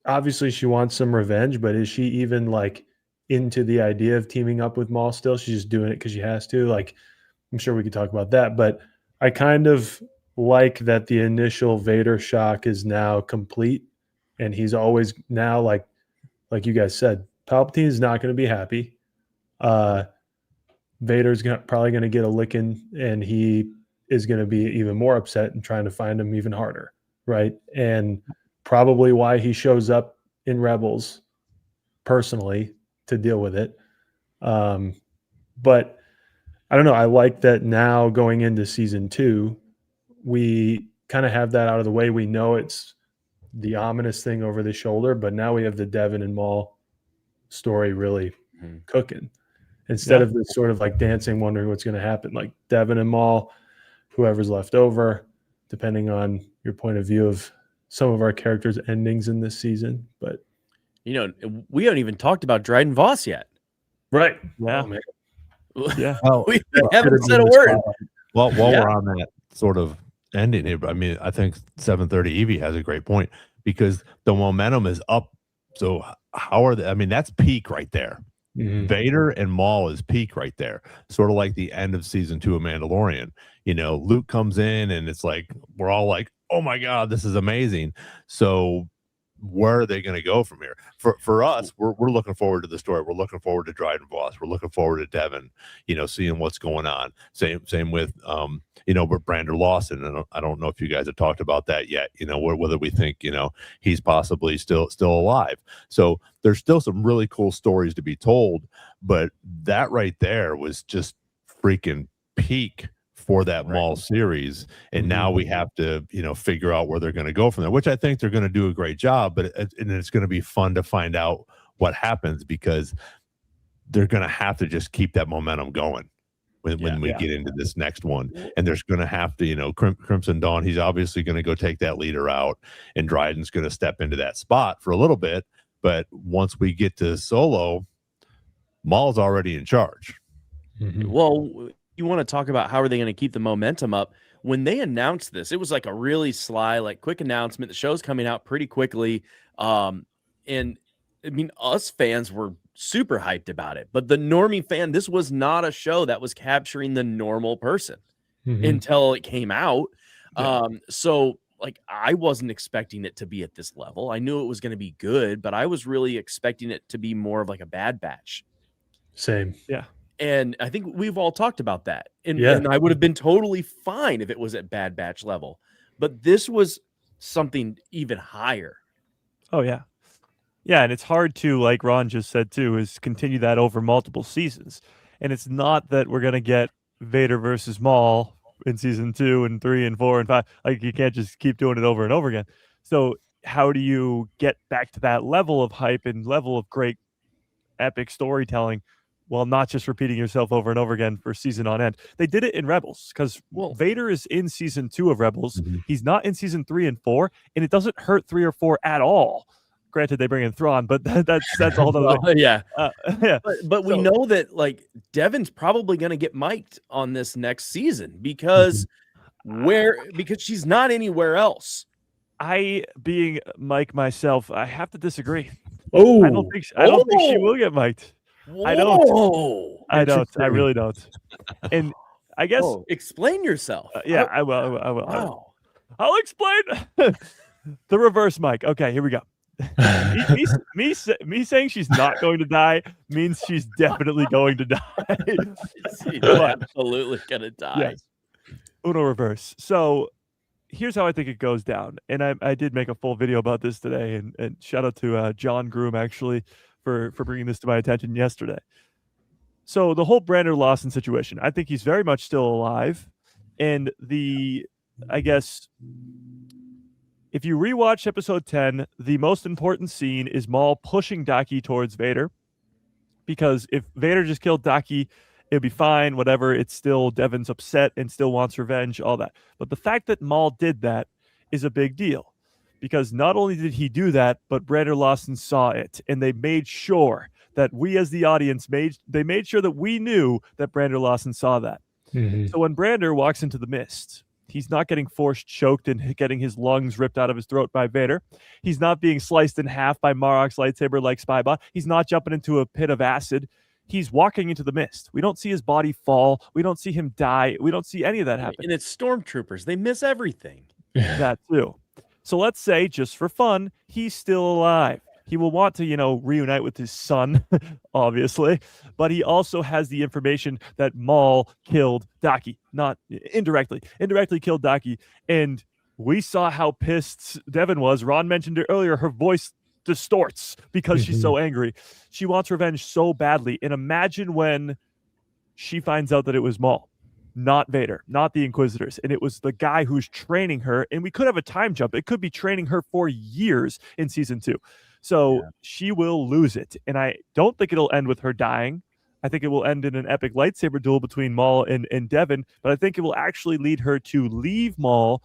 obviously she wants some revenge, but is she even like into the idea of teaming up with Maul still? She's just doing it because she has to. Like, I'm sure we could talk about that, but I kind of like that the initial Vader shock is now complete, and he's always now like you guys said, Palpatine is not going to be happy. Vader's probably going to get a licking, and he is going to be even more upset and trying to find him even harder, right? And probably why he shows up in Rebels personally to deal with it. But I don't know. I like that now going into season 2, we kind of have that out of the way. We know it's the ominous thing over the shoulder, but now we have the Devin and Maul story really cooking instead of this sort of like dancing, wondering what's going to happen. Like Devin and Maul, whoever's left over, depending on your point of view of some of our characters' endings in this season. But we haven't even talked about Dryden Voss yet. Right. Yeah. Oh, man. Yeah. Well, We haven't said a word. Well, while we're on that sort of ending here, I mean, I think 7:30 Evie has a great point because the momentum is up. So how are they? I mean, that's peak right there. Vader and Maul is peak right there. Sort of like the end of season 2 of Mandalorian. Luke comes in and it's like, we're all like, oh my God, this is amazing. So where are they going to go from here? For us, we're looking forward to the story. We're looking forward to Dryden Voss. We're looking forward to Devin, seeing what's going on. Same with, with Brander Lawson. And I don't know if you guys have talked about that yet, whether we think, he's possibly still alive. So there's still some really cool stories to be told, but that right there was just freaking peak for that Maul series, and now we have to figure out where they're going to go from there, which I think they're going to do a great job, but it's going to be fun to find out what happens because they're going to have to just keep that momentum going when we get into this next one, and there's going to have to Crimson Dawn, he's obviously going to go take that leader out, and Dryden's going to step into that spot for a little bit, but once we get to Solo, Maul's already in charge. Well, you want to talk about how are they going to keep the momentum up? When they announced this, it was like a really sly, like quick announcement. The show's coming out pretty quickly. And I mean, us fans were super hyped about it. But the normie fan, this was not a show that was capturing the normal person until it came out. So like I wasn't expecting it to be at this level. I knew it was going to be good, but I was really expecting it to be more of like a Bad Batch. Same. Yeah. And I think we've all talked about that. And I would have been totally fine if it was at Bad Batch level. But this was something even higher. Oh, yeah. Yeah, and it's hard to, like Ron just said too, is continue that over multiple seasons. And it's not that we're going to get Vader versus Maul in season 2 and 3 and 4 and 5. Like, you can't just keep doing it over and over again. So how do you get back to that level of hype and level of great epic storytelling while not just repeating yourself over and over again for season on end? They did it in Rebels because Vader is in season 2 of Rebels. He's not in season 3 and 4, and it doesn't hurt 3 or 4 at all. Granted, they bring in Thrawn, but that's a whole other thing. Yeah. Yeah. But we know that like Devin's probably going to get mic'd on this next season because she's not anywhere else. I, being Mike myself, I have to disagree. Oh, I don't think she will get mic'd. I don't. I really don't. And I guess explain yourself. I will. Wow. I'll explain. The reverse mic. Okay, here we go. me saying she's not going to die means she's definitely going to die. She's absolutely gonna die. Yes. Uno reverse. So here's how I think it goes down. And I did make a full video about this today, and shout out to John Groom actually for bringing this to my attention yesterday. So the whole Brandon Lawson situation, I think he's very much still alive. And I guess if you rewatch episode 10, the most important scene is Maul pushing Daki towards Vader. Because if Vader just killed Daki, it'd be fine, whatever. It's still Devin's upset and still wants revenge, all that. But the fact that Maul did that is a big deal. Because not only did he do that, but Brandon Lawson saw it. And they made sure that we as the audience made sure that we knew that Brandon Lawson saw that. So when Brander walks into the mist, he's not getting force choked and getting his lungs ripped out of his throat by Vader. He's not being sliced in half by Marok's lightsaber like Spybot. He's not jumping into a pit of acid. He's walking into the mist. We don't see his body fall. We don't see him die. We don't see any of that happen. And it's stormtroopers. They miss everything. That too. So let's say, just for fun, he's still alive. He will want to, reunite with his son, obviously, but he also has the information that Maul killed Daki, not indirectly killed Daki. And we saw how pissed Devin was. Ron mentioned it earlier. Her voice distorts because she's so angry. She wants revenge so badly. And imagine when she finds out that it was Maul, not Vader, not the Inquisitors. And it was the guy who's training her. And we could have a time jump. It could be training her for years in season 2. So she will lose it. And I don't think it'll end with her dying. I think it will end in an epic lightsaber duel between Maul and Devin. But I think it will actually lead her to leave Maul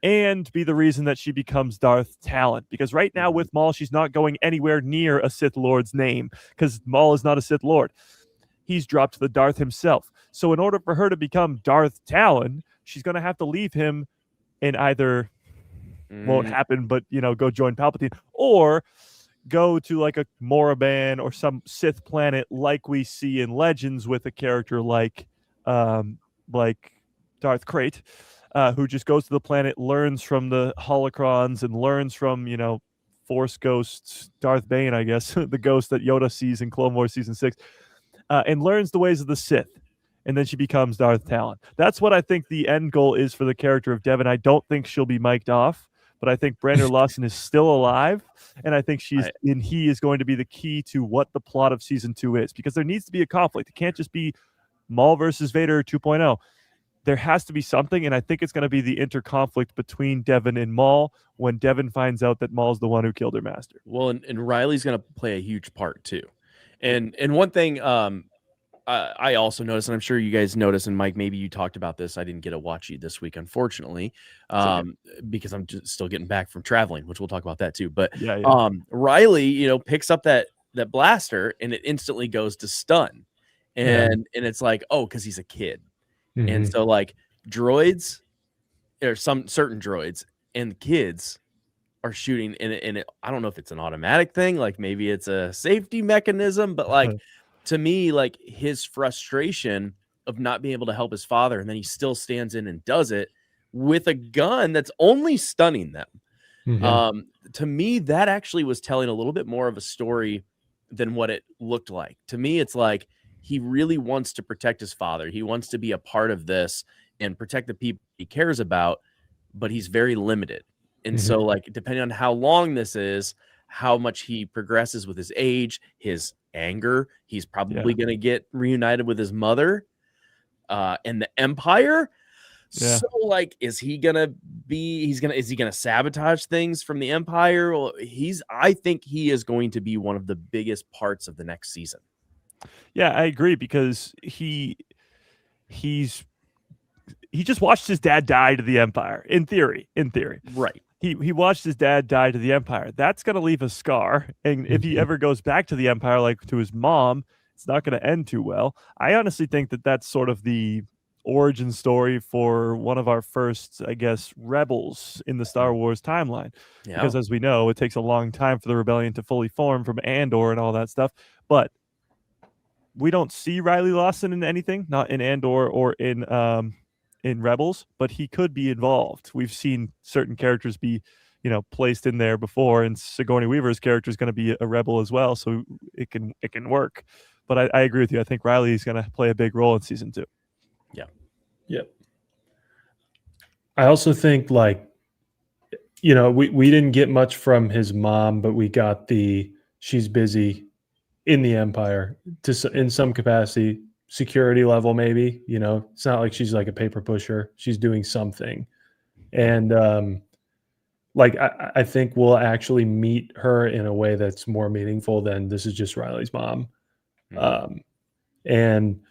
and be the reason that she becomes Darth Talon. Because right now with Maul, she's not going anywhere near a Sith Lord's name because Maul is not a Sith Lord. He's dropped to the Darth himself. So in order for her to become Darth Talon, she's going to have to leave him and either won't happen, but, go join Palpatine or go to like a Moraban or some Sith planet like we see in Legends with a character like Darth Krayt, who just goes to the planet, learns from the holocrons and learns from, Force ghosts, Darth Bane, I guess, the ghost that Yoda sees in Clone Wars Season 6, and learns the ways of the Sith. And then she becomes Darth Talon. That's what I think the end goal is for the character of Devin. I don't think she'll be mic'd off, but I think Brandon Lawson is still alive, and I think he is going to be the key to what the plot of season 2 is, because there needs to be a conflict. It can't just be Maul versus Vader 2.0. There has to be something, and I think it's going to be the interconflict between Devin and Maul when Devin finds out that Maul's the one who killed her master. Well, and Riley's going to play a huge part too. And one thing I also noticed, and I'm sure you guys noticed, and Mike, maybe you talked about this. I didn't get to watch you this week, unfortunately, because I'm just still getting back from traveling, which we'll talk about that too. But Riley, picks up that blaster and it instantly goes to stun, and it's like, because he's a kid, and so like droids or some certain droids and kids are shooting, and I don't know if it's an automatic thing, like maybe it's a safety mechanism, but like to me, like his frustration of not being able to help his father, and then he still stands in and does it with a gun that's only stunning them. Mhm. To me, that actually was telling a little bit more of a story than what it looked like. To me, it's like he really wants to protect his father. He wants to be a part of this and protect the people he cares about, but he's very limited. And Mhm. so, like, depending on how long this is, how much he progresses with his age, his anger, he's probably going to get reunited with his mother and the Empire. Yeah. So, like, is he gonna sabotage things from the Empire? Well, I think he is going to be one of the biggest parts of the next season. Yeah, I agree, because he just watched his dad die to the Empire. In theory, Right. he watched his dad die to the Empire. That's going to leave a scar, and if he ever goes back to the Empire, like to his mom, it's not going to end too well. I honestly think that that's sort of the origin story for one of our first, I guess, rebels in the Star Wars timeline. Yeah. Because as we know, it takes a long time for the rebellion to fully form from Andor and all that stuff. But we don't see Riley Lawson in anything, not in Andor or in Rebels, but he could be involved. We've seen certain characters be, placed in there before, and Sigourney Weaver's character is going to be a rebel as well, so it can work. But I agree with you. I think Riley is going to play a big role in season 2. Yeah. Yep. I also think, like, we didn't get much from his mom, but we got she's busy in the Empire in some capacity, security level, maybe. It's not like she's like a paper pusher. She's doing something. And like I think we'll actually meet her in a way that's more meaningful than this is just Riley's mom. And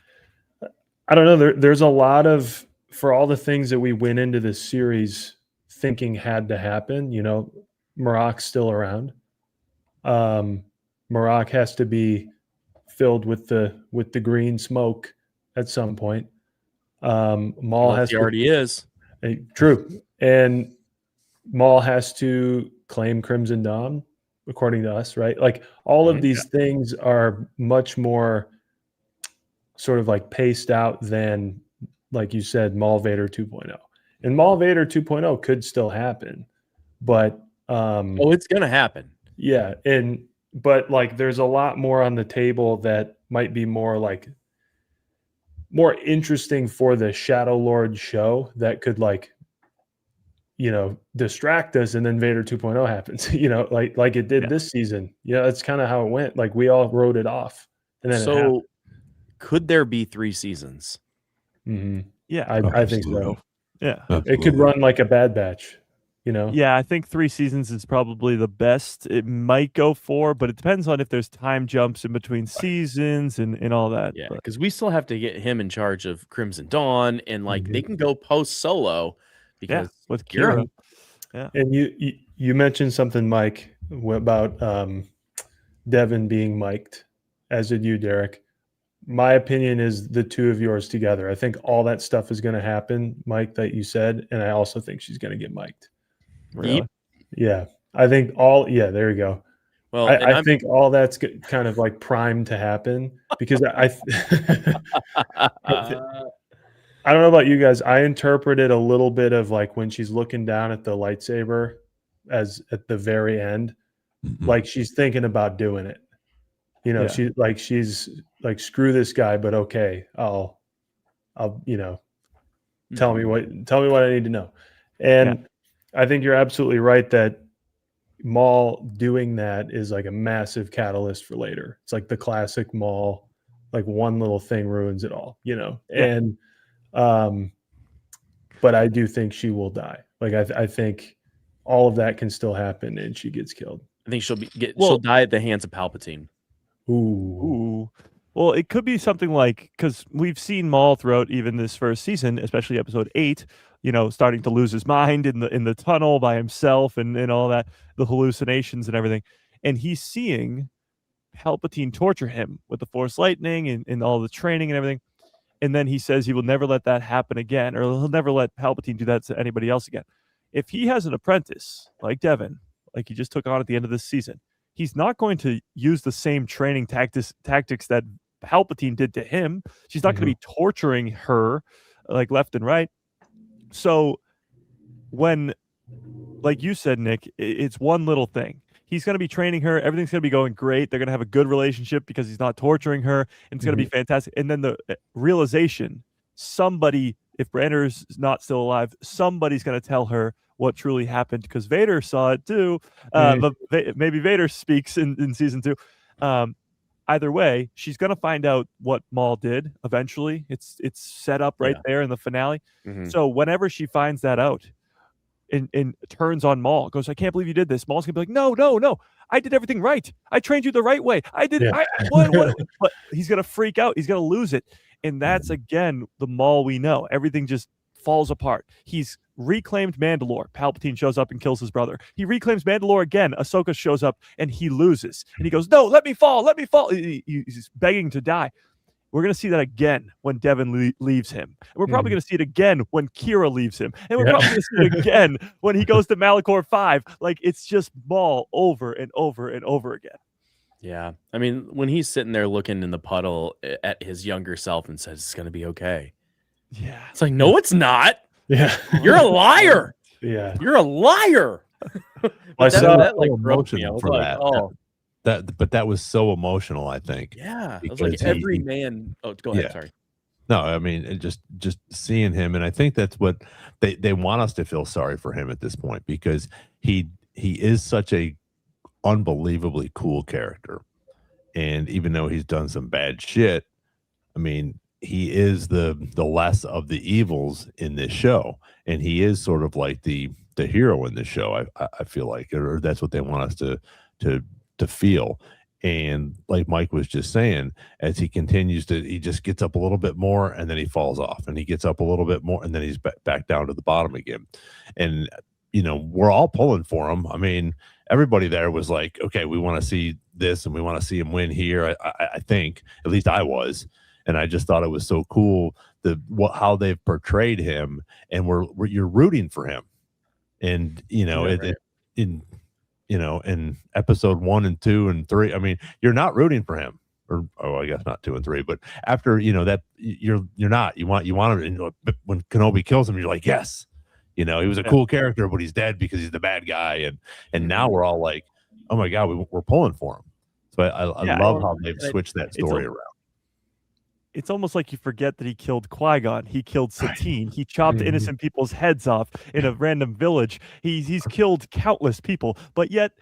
I don't know, there's a lot of, for all the things that we went into this series thinking had to happen, Marok's still around. Marok has to be filled with the green smoke at some point. Maul has he already is. True. And Maul has to claim Crimson Dawn, according to us, right? Like, all of these things are much more sort of like paced out than, like you said, Maul Vader 2.0. And Maul Vader 2.0 could still happen, but it's gonna happen. Yeah, but like there's a lot more on the table that might be more interesting for the Shadow Lord show that could, like, distract us, and then Vader 2.0 happens, like it did this season. That's kind of how it went. Like, we all wrote it off, and then it happened. Could there be 3 seasons? Mm-hmm. Yeah, I think so. Yeah, Absolutely. It could run like a Bad Batch. Yeah, I think 3 seasons is probably the best. It might go 4, but it depends on if there's time jumps in between seasons and all that. Yeah, because we still have to get him in charge of Crimson Dawn, and like they can go post Solo because with Kira. Yeah, and you mentioned something, Mike, about Devin being mic'd, as did you, Derek. My opinion is the two of yours together. I think all that stuff is going to happen, Mike, that you said, and I also think she's going to get mic'd. Really? Yeah, I think yeah, there you go. Well, I think all that's kind of like primed to happen, because I don't know about you guys. I interpret it a little bit of like when she's looking down at the lightsaber as at the very end, like she's thinking about doing it. She's like, screw this guy, but okay, I'll tell me what I need to know. And I think you're absolutely right that Maul doing that is like a massive catalyst for later. It's like the classic Maul, like one little thing ruins it all, and but I do think she will die. Like, I think all of that can still happen and she gets killed. I think she'll die at the hands of Palpatine. Ooh. Well, it could be something like, because we've seen Maul throughout even this first season, especially episode 8, starting to lose his mind in the tunnel by himself and all that, the hallucinations and everything. And he's seeing Palpatine torture him with the Force lightning and all the training and everything. And then he says he will never let that happen again, or he'll never let Palpatine do that to anybody else again. If he has an apprentice like Devin, like he just took on at the end of this season, he's not going to use the same training tactics that Palpatine did to him. She's not going to be torturing her like left and right. So when, like you said, Nick, it's one little thing. He's going to be training her. Everything's going to be going great. They're going to have a good relationship because he's not torturing her. And it's going to be fantastic. And then the realization, somebody, if Brander's not still alive, somebody's going to tell her what truly happened, because Vader saw it too. But maybe Vader speaks in season 2. Either way, she's going to find out what Maul did eventually. It's set up right there in the finale. So whenever she finds that out and turns on Maul, goes, I can't believe you did this. Maul's going to be like, no. I did everything right. I trained you the right way. I did. What? But he's going to freak out. He's going to lose it. And that's, again, the Maul we know. Everything just falls apart. He's reclaimed Mandalore. Palpatine shows up and kills his brother. He reclaims Mandalore again. Ahsoka shows up and he loses. And he goes, no, let me fall. He's begging to die. We're going to see that again when Devin leaves him. And we're probably going to see it again when Kira leaves him. And we're probably going to see it again when he goes to Malachor 5. Like, it's just Maul over and over and over again. Yeah. I mean, when he's sitting there looking in the puddle at his younger self and says, it's going to be okay. Yeah. It's like, no, it's not. Yeah. You're a liar. Yeah. You're a liar. I saw that like broke me. I emotional was for like, that. oh. But that was so emotional, I think. Yeah. It was like every man. Oh, go ahead. Sorry. No, I mean, just seeing him, and I think that's what they want us to feel sorry for him at this point, because he is such a unbelievably cool character. And even though he's done some bad shit, I mean, he is the less of the evils in this show, and he is sort of like the hero in this show. I feel like, or that's what they want us to feel. And like Mike was just saying, as he continues he just gets up a little bit more, and then he falls off, and he gets up a little bit more, and then he's back down to the bottom again. And we're all pulling for him. I mean, everybody there was like, okay, we want to see this, and we want to see him win here. I think, at least I was. And I just thought it was so cool how they've portrayed him, and you're rooting for him. And in episode 1 and 2 and 3, I mean, you're not rooting for him, I guess not 2 and 3, but after that, you're not. You want him. When Kenobi kills him, you're like, yes, he was a cool character, but he's dead because he's the bad guy, and now we're all like, oh my god, we're pulling for him. So I love how they've switched that story around. It's almost like you forget that he killed Qui-Gon. He killed Satine. He chopped innocent people's heads off in a random village. He's killed countless people, but yet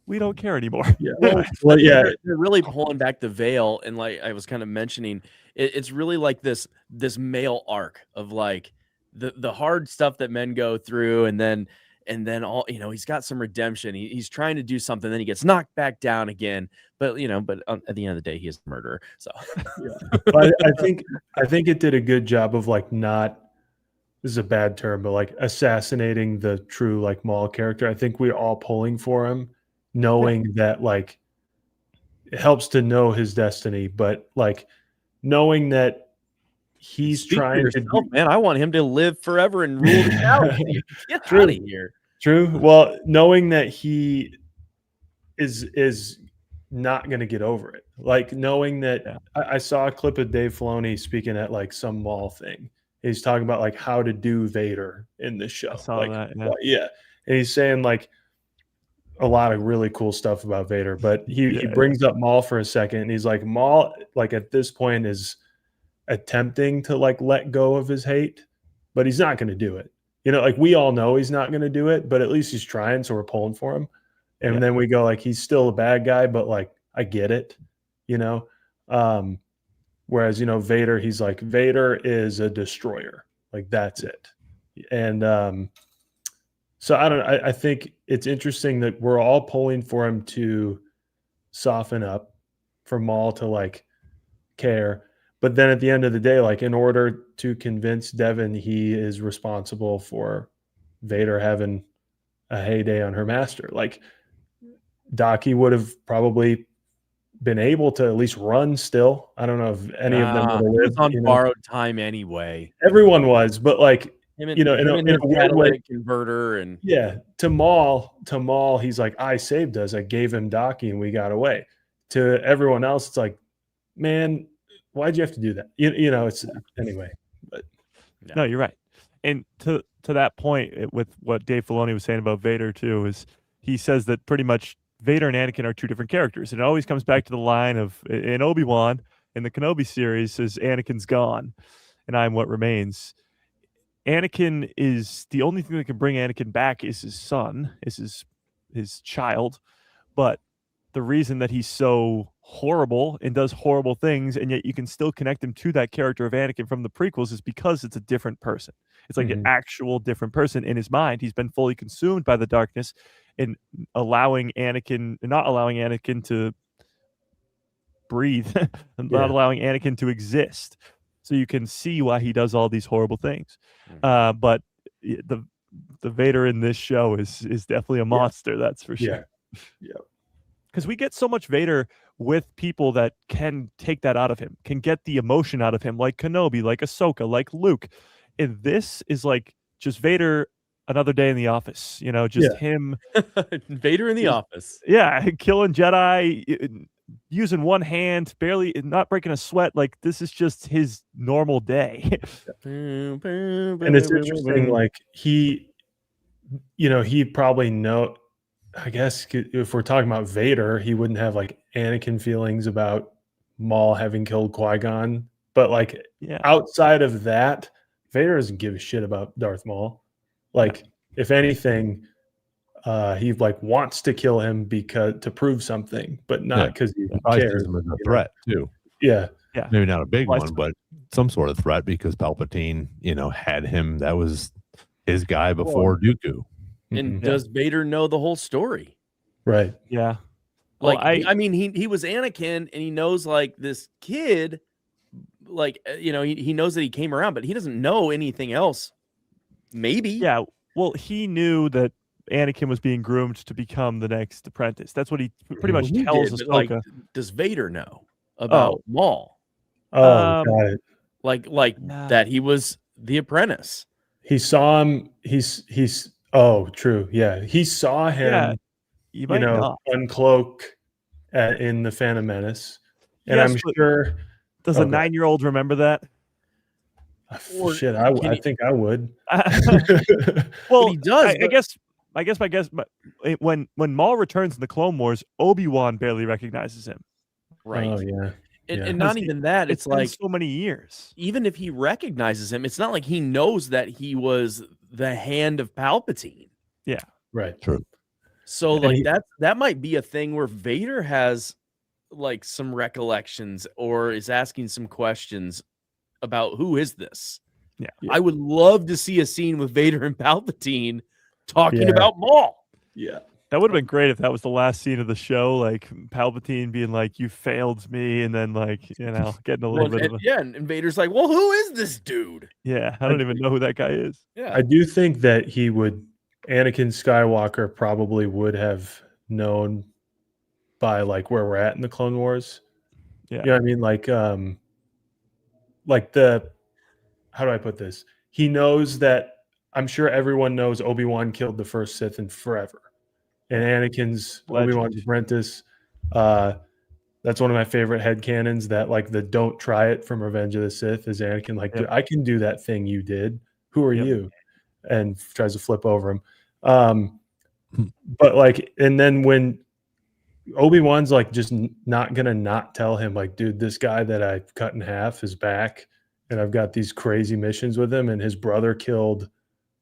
we don't care anymore. Yeah. Well, they're really pulling back the veil, and like I was kind of mentioning, it's really like this male arc of like the hard stuff that men go through, and then all he's got some redemption. He's trying to do something, then he gets knocked back down again. But at the end of the day, he is a murderer. So But I think it did a good job of like not, this is a bad term, but like assassinating the true like Maul character. I think we're all pulling for him, knowing that like it helps to know his destiny, but like knowing that he's trying to man, I want him to live forever and rule the galaxy. Get out of here. True. Well, knowing that he is not going to get over it, like knowing that I saw a clip of Dave Filoni speaking at like some Maul thing. He's talking about like how to do Vader in this show. I saw like, that. Yeah. And he's saying like a lot of really cool stuff about Vader, but he brings up Maul for a second, and he's like, Maul, like at this point is attempting to like let go of his hate, but he's not going to do it. Like we all know he's not going to do it, but at least he's trying, so we're pulling for him. And then we go like, he's still a bad guy, but like I get it, whereas Vader, he's like, Vader is a destroyer, like that's it. And so I don't know, I think it's interesting that we're all pulling for him to soften up, for Maul to like care. But then at the end of the day, like in order to convince Devin he is responsible for Vader having a heyday on her master, like Docky would have probably been able to at least run still. I don't know if any of them would have lived, on borrowed time anyway. Everyone was, but like Him and, you know, in him a, and in his a weird way, catalytic converter, and yeah, to Maul, he's like, I saved us. I gave him Daki and we got away. To everyone else, it's like, man, why'd you have to do that? You know, it's anyway. But No, you're right. And to that point, with what Dave Filoni was saying about Vader too, is he says that pretty much Vader and Anakin are two different characters. And it always comes back to the line of in Obi-Wan in the Kenobi series says Anakin's gone and I'm what remains. Anakin is the only thing that can bring Anakin back is his son, is his child. But the reason that he's so horrible and does horrible things, and yet you can still connect him to that character of Anakin from the prequels, is because it's a different person. It's like an actual different person in his mind. He's been fully consumed by the darkness and not allowing Anakin to breathe, not allowing Anakin to exist. So you can see why he does all these horrible things. But the Vader in this show is definitely a monster, that's for sure. Yeah. Because we get so much Vader with people that can take that out of him, can get the emotion out of him, like Kenobi, like Ahsoka, like Luke. And this is like just Vader another day in the office, you know, just him. Vader in the office. Yeah, killing Jedi, using one hand, barely not breaking a sweat. Like this is just his normal day. And it's interesting, like he probably I guess if we're talking about Vader, he wouldn't have like Anakin feelings about Maul having killed Qui-Gon. But like outside of that, Vader doesn't give a shit about Darth Maul. Like if anything, he like wants to kill him to prove something, but not because he cares. Him as a threat too. Yeah. Maybe not a big one, but some sort of threat because Palpatine, had him. That was his guy before Dooku. And does Vader know the whole story? Right. Yeah. Like, I mean, he was Anakin, and he knows like this kid, like he knows that he came around, but he doesn't know anything else. Maybe. Yeah. Well, he knew that Anakin was being groomed to become the next apprentice. That's what he pretty much tells Ahsoka. Like, does Vader know about Maul? Oh, got it. Like that he was the apprentice. He saw him. He's. Oh, true. Yeah, he saw him. Uncloak in the Phantom Menace, and I'm sure. Does a 9-year-old remember that? Shit, I think I would. Well, he does. I guess my guess. When Maul returns in the Clone Wars, Obi-Wan barely recognizes him. Right. Oh yeah. And not even that. It's like so many years. Even if he recognizes him, it's not like he knows that he was the hand of Palpatine. Yeah. Right. True. So like that might be a thing where Vader has like some recollections or is asking some questions about who is this. Yeah. I would love to see a scene with Vader and Palpatine talking about Maul. Yeah. That would have been great if that was the last scene of the show, like Palpatine being like, "You failed me," and then like getting a little bit of and Vader's like, "Well, who is this dude?" Yeah, I don't even know who that guy is. Yeah, I do think that Anakin Skywalker probably would have known by like where we're at in the Clone Wars. Yeah, you know what I mean, how do I put this? He knows that. I'm sure everyone knows Obi-Wan killed the first Sith in forever. And Anakin's Obi-Wan's apprentice. That's one of my favorite headcanons, that like the "don't try it" from Revenge of the Sith is Anakin like, I can do that thing you did. Who are you? And tries to flip over him. But like, and then when Obi-Wan's like just not gonna not tell him like, dude, this guy that I cut in half is back, and I've got these crazy missions with him, and his brother killed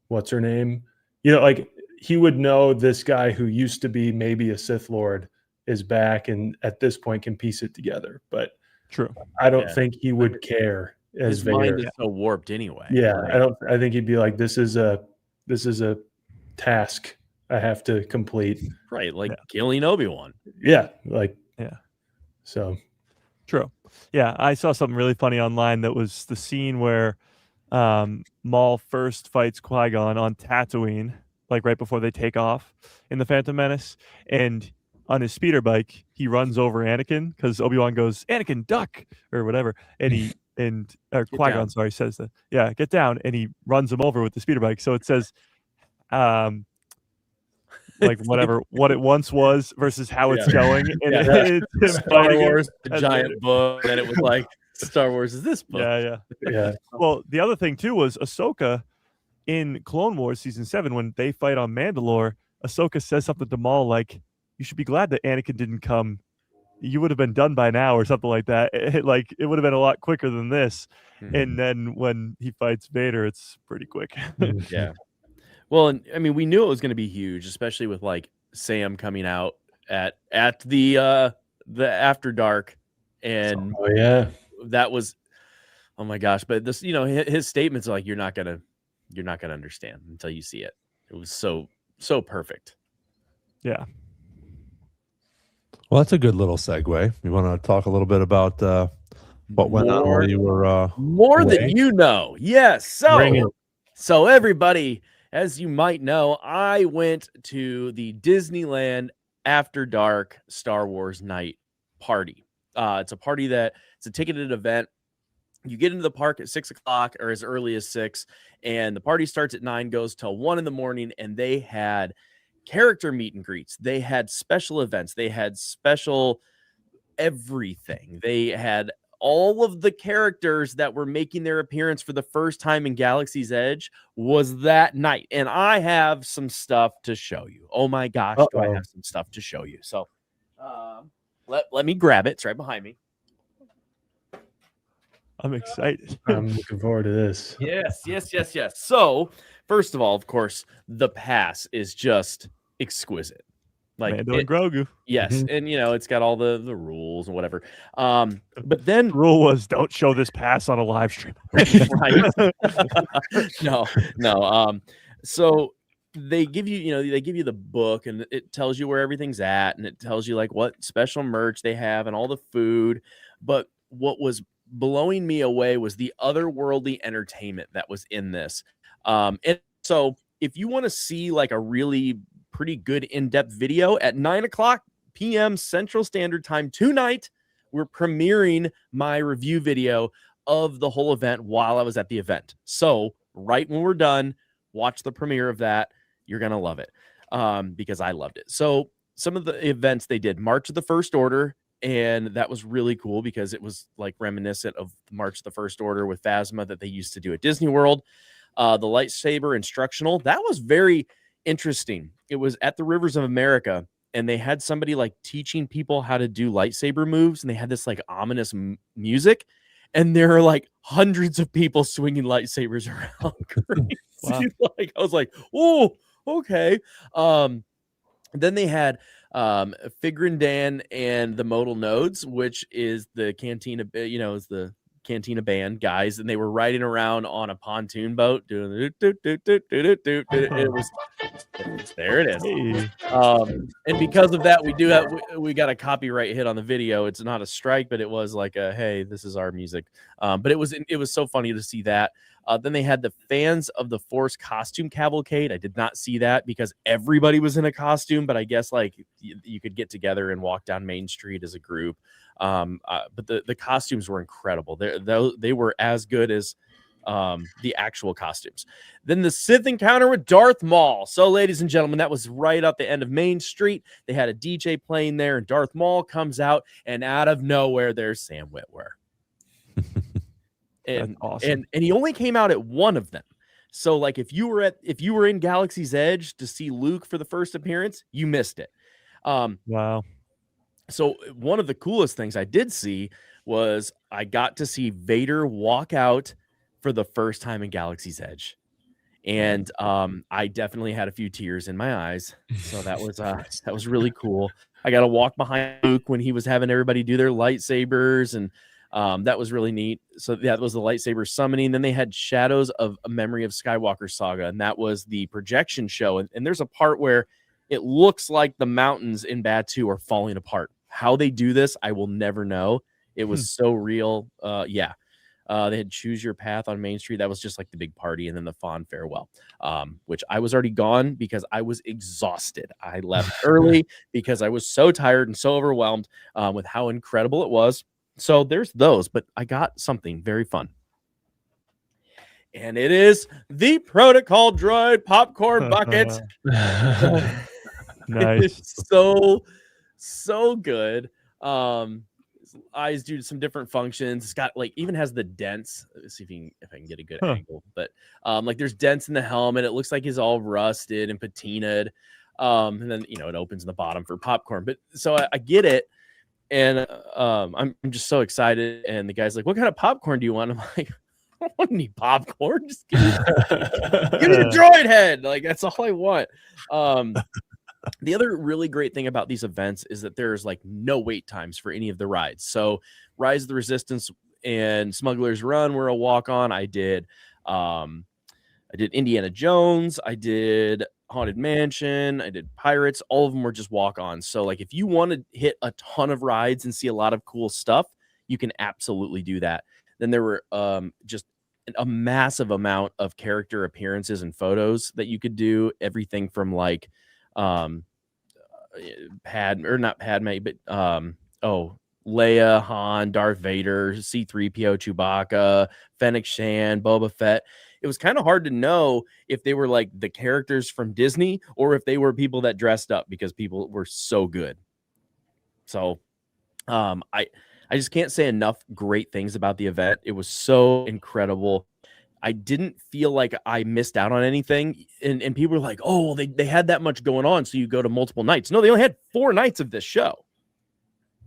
what's her name? Like he would know this guy who used to be maybe a Sith Lord is back, and at this point can piece it together. But true, I don't think he would care. As his Vader. mind is so warped anyway. Yeah, right? I think he'd be like, this is a task I have to complete. Right, like killing Obi-Wan. Yeah, so true. Yeah, I saw something really funny online that was the scene where Maul first fights Qui-Gon on Tatooine, like right before they take off in the Phantom Menace, and on his speeder bike he runs over Anakin because Obi-Wan goes, "Anakin, duck," or whatever, and he and Qui-Gon, sorry, says that, yeah, get down, and he runs him over with the speeder bike. So it says, like whatever what it once was versus how it's going, and it's Star Wars, the giant book, and it was like Star Wars is this book. Yeah. Well, the other thing too was Ahsoka in Clone Wars season 7 when they fight on Mandalore. Ahsoka says something to Maul like, "You should be glad that Anakin didn't come. You would have been done by now," or something like that. It would have been a lot quicker than this. And then when he fights Vader, it's pretty quick. Yeah. Well, and I mean, we knew it was going to be huge, especially with like Sam coming out at the After Dark, and that was, oh my gosh! But this, his statements are like, you're not gonna understand until you see it. It was so perfect. Yeah. Well, that's a good little segue. You want to talk a little bit about what went on while you were more away? than you know. Yes. So everybody, as you might know, I went to the Disneyland After Dark Star Wars night party. It's a party it's a ticketed event. You get into the park at 6 o'clock or as early as 6, and the party starts at 9, goes till 1 in the morning, and they had character meet and greets. They had special events. They had special everything. They had all of the characters that were making their appearance for the first time in Galaxy's Edge was that night. And I have some stuff to show you. Oh my gosh, do I have some stuff to show you. So let me grab it. It's right behind me. I'm excited. I'm looking forward to this. Yes. So, first of all, of course, the pass is just exquisite. Like Mando and Grogu. Yes, and it's got all the rules and whatever. But then the rule was don't show this pass on a live stream. No. So they give you the book, and it tells you where everything's at, and it tells you like what special merch they have and all the food. But what was blowing me away was the otherworldly entertainment that was in this. And so if you want to see like a really pretty good in-depth video at 9:00 p.m. Central Standard Time tonight, we're premiering my review video of the whole event while I was at the event. So right when we're done, watch the premiere of that. You're going to love it because I loved it. So some of the events they did, March of the First Order, and that was really cool because it was like reminiscent of March of the First Order with Phasma that they used to do at Disney World. The lightsaber instructional, that was very interesting. It was at the Rivers of America, and they had somebody like teaching people how to do lightsaber moves, and they had this like ominous music, and there are like hundreds of people swinging lightsabers around. Wow. Like I was like, oh, okay. Then they had Figrin Dan and the Modal Nodes, which is the Cantina, is the Cantina band guys, and they were riding around on a pontoon boat doing it was there it is. Hey. And because of that, we got a copyright hit on the video. It's not a strike, but it was like a hey, this is our music. But it was so funny to see that. Then they had the Fans of the Force costume cavalcade. I did not see that because everybody was in a costume, but I guess like you could get together and walk down Main Street as a group. But the costumes were incredible. They were as good as the actual costumes. Then the Sith encounter with Darth Maul. So, ladies and gentlemen, that was right at the end of Main Street. They had a DJ playing there, and Darth Maul comes out, and out of nowhere, there's Sam Witwer. And awesome. And he only came out at one of them. So, like, if you were in Galaxy's Edge to see Luke for the first appearance, you missed it. Wow. So one of the coolest things I did see was I got to see Vader walk out for the first time in Galaxy's Edge. And I definitely had a few tears in my eyes. So that was really cool. I got to walk behind Luke when he was having everybody do their lightsabers, and that was really neat. So that was the lightsaber summoning. Then they had Shadows of a Memory of Skywalker Saga, and that was the projection show. And there's a part where it looks like the mountains in Batuu are falling apart. How they do this, I will never know. It was so real. They had Choose Your Path on Main Street. That was just like the big party, and then the Fawn Farewell, which I was already gone because I was exhausted. I left early because I was so tired and so overwhelmed with how incredible it was. So there's those, but I got something very fun. And it is the Protocol Droid popcorn bucket. Nice. It's so good. His eyes do some different functions. It's got like even has the dents. Let's see if I can get a good angle. But like there's dents in the helmet. It looks like he's all rusted and patinaed. And then it opens in the bottom for popcorn. But so I get it, and I'm just so excited. And the guy's like, "What kind of popcorn do you want?" I'm like, "I don't want any popcorn. Just give me the droid head. Like that's all I want." The other really great thing about these events is that there's like no wait times for any of the rides. So Rise of the Resistance and Smuggler's Run were a walk on. I did Indiana Jones. I did Haunted Mansion. I did Pirates. All of them were just walk ons. So like if you want to hit a ton of rides and see a lot of cool stuff, you can absolutely do that. Then there were just a massive amount of character appearances and photos that you could do. Everything from like not Padme, but Leia, Han, Darth Vader, C-3PO, Chewbacca, Fennec Shan, Boba Fett. It was kind of hard to know if they were like the characters from Disney or if they were people that dressed up because people were so good. So I just can't say enough great things about the event. It was so incredible. I didn't feel like I missed out on anything. And people were like, "Oh, well, they had that much going on, so you go to multiple nights." No, they only had 4 nights of this show.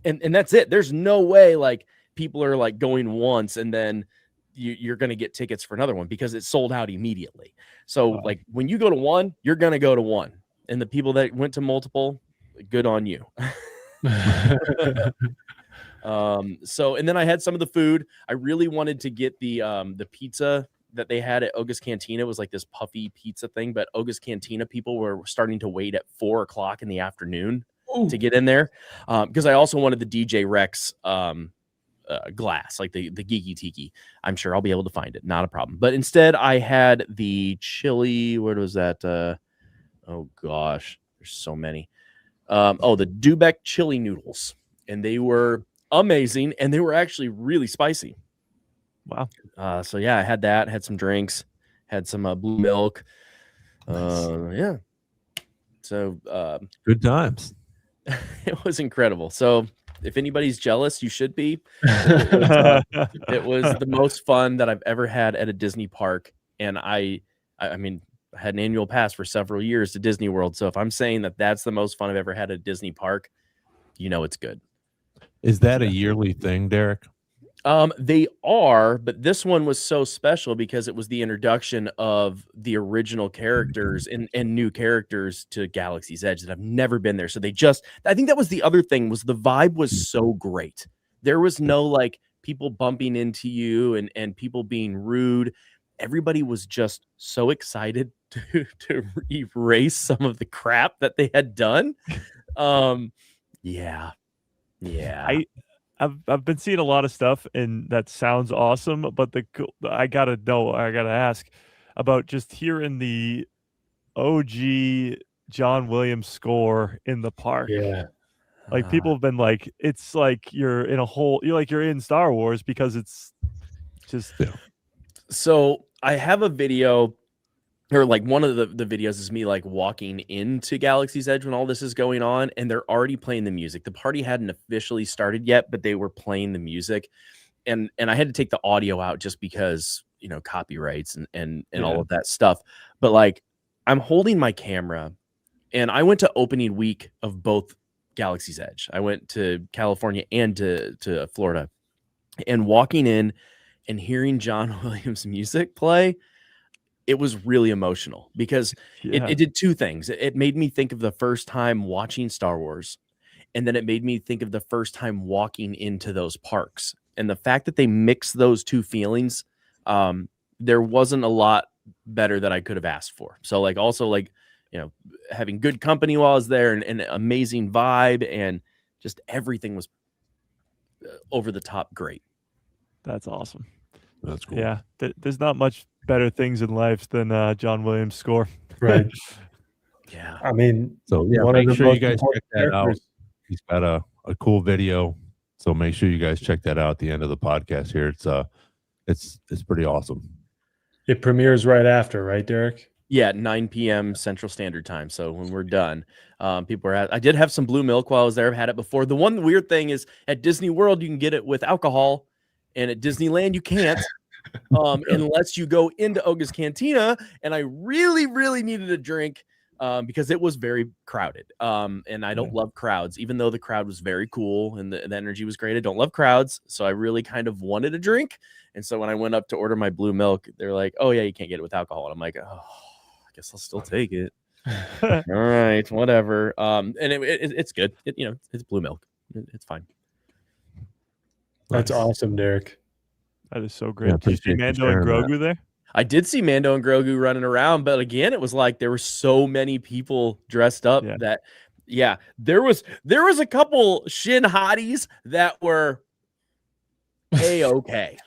And that's it. There's no way like people are like going once and then you're going to get tickets for another one because it sold out immediately. So like when you go to one, you're going to go to one. And the people that went to multiple, good on you. So, and then I had some of the food. I really wanted to get the pizza that they had at Oga's Cantina. It was like this puffy pizza thing, but Oga's Cantina people were starting to wait at 4:00 in the afternoon to get in there. Because I also wanted the DJ Rex glass, like the Geeky Tiki. I'm sure I'll be able to find it. Not a problem. But instead I had the chili. Where was that? Oh gosh, there's so many. The Dubeck chili noodles. And they were amazing, and they were actually really spicy. Wow. So yeah, I had that, had some drinks, had some blue milk. Nice. Yeah. So good times. It was incredible. So if anybody's jealous, you should be. It was the most fun that I've ever had at a Disney park. And I mean, I had an annual pass for several years to Disney World. So if I'm saying that that's the most fun I've ever had at a Disney park, it's good. Is that a yearly thing, Derek? They are, but this one was so special because it was the introduction of the original characters and new characters to Galaxy's Edge that have never been there. So I think that was the other thing, was the vibe was so great. There was no like people bumping into you and people being rude. Everybody was just so excited to erase some of the crap that they had done. Yeah. I've been seeing a lot of stuff, and that sounds awesome. But I gotta ask about just hearing the OG John Williams score in the park. Yeah, like people have been like, it's like you're in Star Wars because it's just. Yeah. So I have a video. Or like one of the videos is me like walking into Galaxy's Edge when all this is going on, and they're already playing the music. The party hadn't officially started yet, but they were playing the music, and I had to take the audio out just because copyrights and all of that stuff. But like I'm holding my camera, and I went to opening week of both Galaxy's Edge. I went to California and to Florida, and walking in and hearing John Williams music play, it was really emotional because it did two things. It made me think of the first time watching Star Wars, and then it made me think of the first time walking into those parks. And the fact that they mixed those two feelings, there wasn't a lot better that I could have asked for. So like also like, having good company while I was there and an amazing vibe, and just everything was over the top great. That's awesome. That's cool. Yeah, there's not much better things in life than John Williams' score. right. Yeah. I mean, So yeah, one of make the sure you most guys check important that out. characters. He's got a cool video So make sure you guys check that out at the end of the podcast here. It's pretty awesome. It premieres right after, right, Derek? Yeah, 9 p.m. Central Standard Time. So when we're done, people are. I did have some blue milk while I was there. I've had it before. The one weird thing is at Disney World you can get it with alcohol, and at Disneyland you can't, unless you go into Oga's Cantina. And I really, really needed a drink because it was very crowded. And I don't love crowds, even though the crowd was very cool and the energy was great. I don't love crowds, so I really kind of wanted a drink. And so when I went up to order my blue milk, they're like, "Oh yeah, you can't get it with alcohol." And I'm like, "Oh, I guess I'll still take it." All right, whatever. And it's good. It's blue milk. It's fine. That's awesome, Derek. That is so great. Yeah, Did you see Mando and Grogu there? I did see Mando and Grogu running around, but again, it was like there were so many people dressed up that there was a couple Shin hotties that were okay.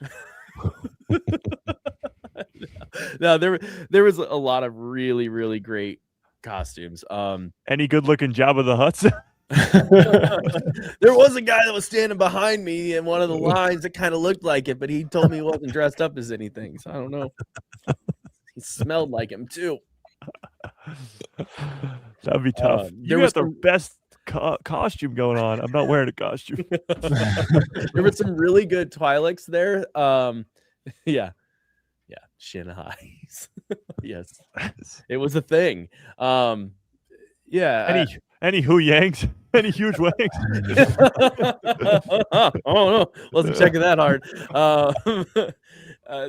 No, there was a lot of really, really great costumes. Any good looking Jabba the Hutts? There was a guy that was standing behind me in one of the lines that kind of looked like it, but he told me he wasn't dressed up as anything, so I don't know. He smelled like him too. That'd be tough. You got the best costume going on. I'm not wearing a costume. There were some really good Twi'leks there. Yeah, Shin highs. Yes, it was a thing. Yeah. Any Hu Yangs? Any huge wangs? Oh no, wasn't checking that hard. I'm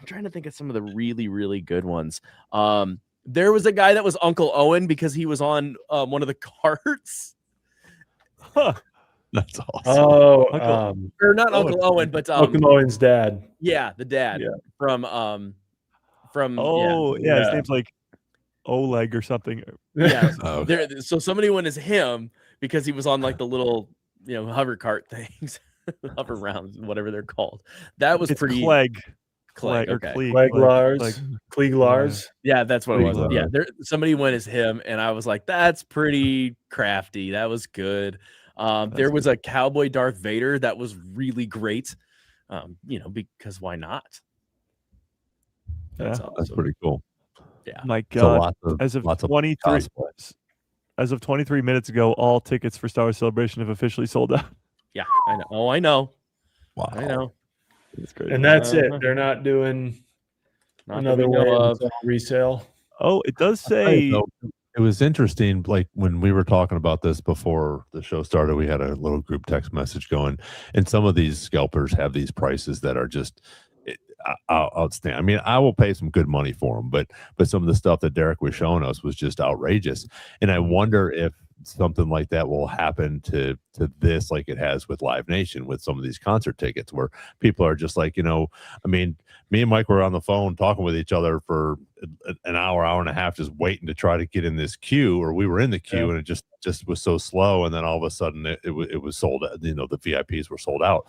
trying to think of some of the really, really good ones. There was a guy that was Uncle Owen because he was on one of the carts. Huh. That's awesome. Oh, or not Uncle Owen, but Uncle Owen's dad. Yeah, the dad from his name's like Oleg or something. Yeah. Okay. So somebody went as him because he was on like the little hover cart things, hover rounds, whatever they're called. That was pretty. Clegg or okay. Klieg Lars. Yeah, that's what it was. Yeah, somebody went as him, and I was like, that's pretty crafty. That was good. There was a cowboy Darth Vader that was really great. Because why not? That's pretty cool. Yeah. My God. So as of 23 minutes ago, all tickets for Star Wars Celebration have officially sold out. Yeah, I know. Oh, I know. Wow. I know. It's great. And that's it. They're not doing another resale. Oh, it does say. It was interesting. Like when we were talking about this before the show started, we had a little group text message going, and some of these scalpers have these prices that are just outstanding. I mean, I will pay some good money for them, but some of the stuff that Derek was showing us was just outrageous. And I wonder if something like that will happen to this, like it has with Live Nation, with some of these concert tickets, where people are just like, I mean, me and Mike were on the phone talking with each other for an hour and a half, just waiting to try to get in this queue, or we were in the queue and it just was so slow. And then all of a sudden it was sold out. The VIPs were sold out.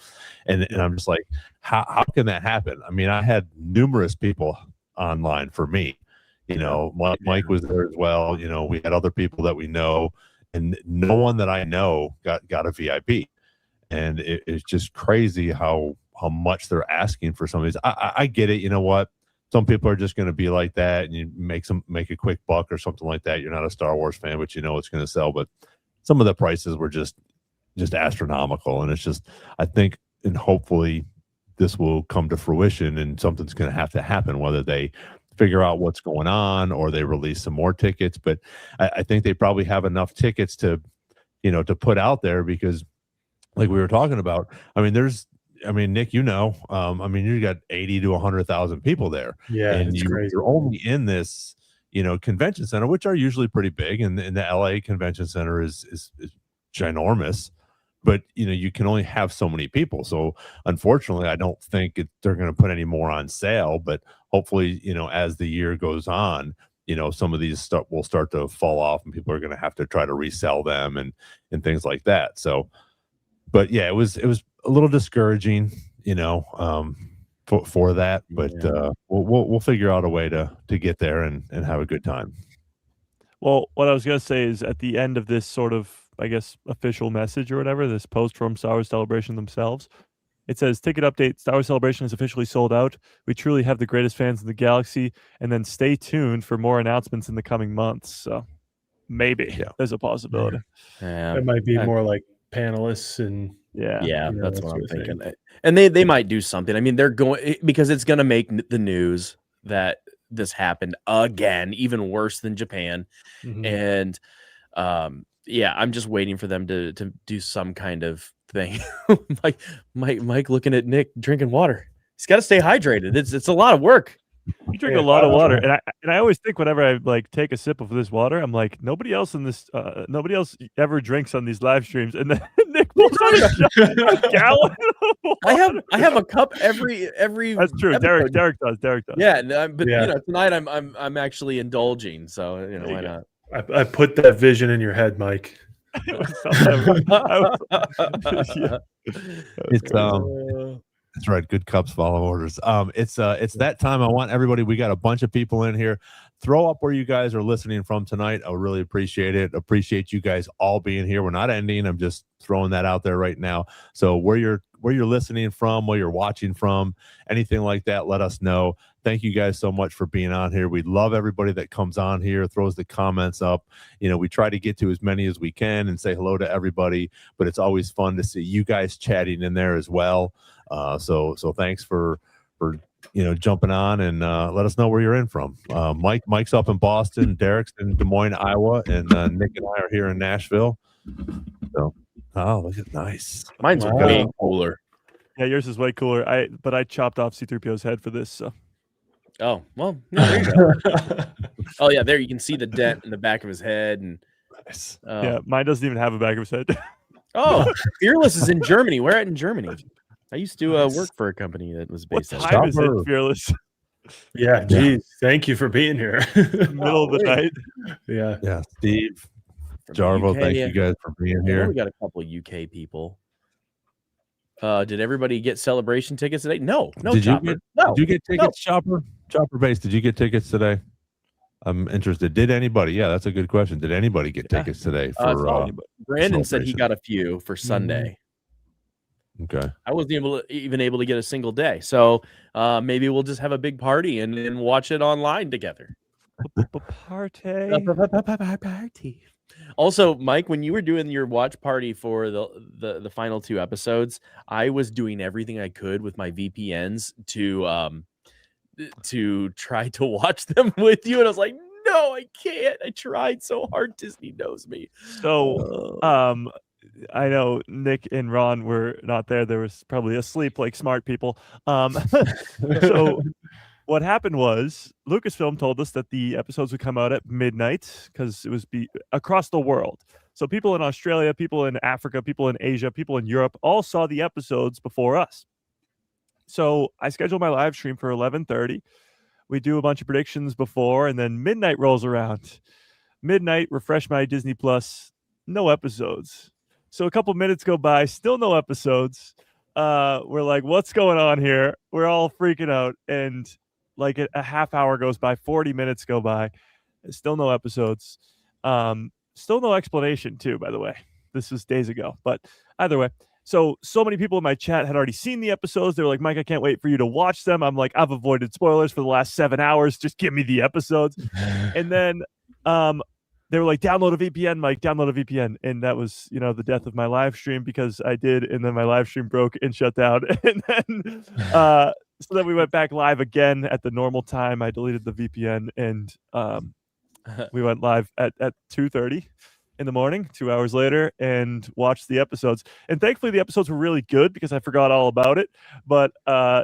And I'm just like, how can that happen? I mean, I had numerous people online for me, Mike was there as well. We had other people that we know, and no one that I know got a VIP. And it's just crazy how much they're asking for some of these. I get it. You know what? Some people are just going to be like that, and you make a quick buck or something like that. You're not a Star Wars fan, but it's going to sell. But some of the prices were just astronomical. And it's just, I think, and hopefully this will come to fruition, and something's going to have to happen, whether they figure out what's going on or they release some more tickets. But I think they probably have enough tickets to put out there, because like we were talking about, Nick, you got 80 to 100,000 people there. Yeah. And you're only in this, convention center, which are usually pretty big. And the LA convention center is ginormous, but you can only have so many people. So unfortunately, I don't think they're going to put any more on sale, but hopefully, as the year goes on, some of these stuff will start to fall off, and people are going to have to try to resell them and things like that. So, but yeah, it was a little discouraging, for that, but we'll figure out a way to get there and have a good time. Well, what I was going to say is, at the end of this sort of I guess, official message or whatever, this post from Star Wars Celebration themselves. It says, ticket update, Star Wars Celebration is officially sold out. We truly have the greatest fans in the galaxy. And then stay tuned for more announcements in the coming months. So maybe there's a possibility. Yeah. It might be more like panelists and that's what I'm thinking. And they might do something. I mean, they're going, because it's going to make the news that this happened again, even worse than Japan. And I'm just waiting for them to do some kind of thing. Mike looking at Nick drinking water. He's got to stay hydrated. It's a lot of work. You drink a lot of water, and I always think whenever I like take a sip of this water, I'm like, nobody else ever drinks on these live streams, and then Nick pulls out a gallon of water. I have a cup every. That's true. Episode. Derek does. Yeah, but you know, tonight I'm actually indulging, so you know why not? I put that vision in your head, Mike. That's right. Good cups follow orders. It's that time. I want everybody. We got a bunch of people in here. Throw up where you guys are listening from tonight. I really appreciate it. Appreciate you guys all being here. We're not ending. I'm just throwing that out there right now. So where you're listening from, where you're watching from, anything like that, let us know. Thank you guys so much for being on here. We love everybody that comes on here, throws the comments up. You know, we try to get to as many as we can and say hello to everybody, but it's always fun to see you guys chatting in there as well. So thanks for jumping on and let us know where you're in from. Mike's up in Boston, Derek's in Des Moines, Iowa, and Nick and I are here in Nashville. So, look at nice. Mine's way cooler. Yeah, yours is way cooler. But I chopped off C-3PO's head for this. So. Oh well, there you go. Oh yeah, there you can see the dent in the back of his head, and nice. Yeah, mine doesn't even have a back of his head. Oh, Fearless is in Germany. Where at in Germany? I used to work for a company that was based. What time is it, Fearless? Yeah, geez. Thank you for being here. Middle of the night. Yeah. Steve, Jarvo, thank you guys for being here. We got a couple of UK people. Did everybody get celebration tickets today? No, Did Chopper. Did you get tickets, Chopper? Chopper Base, did you get tickets today? I'm interested. Did anybody? Yeah, that's a good question. Did anybody get tickets today for Brandon said he got a few for Sunday. Okay. I wasn't even able to get a single day. So maybe we'll just have a big party and watch it online together. Party. Also, Mike, when you were doing your watch party for the final 2 episodes, I was doing everything I could with my VPNs to try to watch them with you, and I was like, no, I can't. I tried so hard. Disney knows me. So, I know Nick and Ron were not there. They were probably asleep like smart people. So what happened was Lucasfilm told us that the episodes would come out at midnight because it was across the world. So people in Australia, people in Africa, people in Asia, people in Europe all saw the episodes before us. So I scheduled my live stream for 11:30. We do a bunch of predictions before, and then midnight rolls around. Midnight, refresh my Disney Plus, no episodes. So a couple minutes go by, still no episodes. We're like, what's going on here? We're all freaking out. And like a half hour goes by, 40 minutes go by, still no episodes. Still no explanation too, by the way. This was days ago, but either way. So many people in my chat had already seen the episodes. They were like, Mike, I can't wait for you to watch them. I'm like, I've avoided spoilers for the last 7 hours. Just give me the episodes. And then they were like, download a VPN, Mike, download a VPN. And that was, the death of my live stream because I did. And then my live stream broke and shut down. And then, so then we went back live again at the normal time. I deleted the VPN and we went live at 2:30 in the morning, 2 hours later, and watched the episodes. And thankfully the episodes were really good because I forgot all about it, but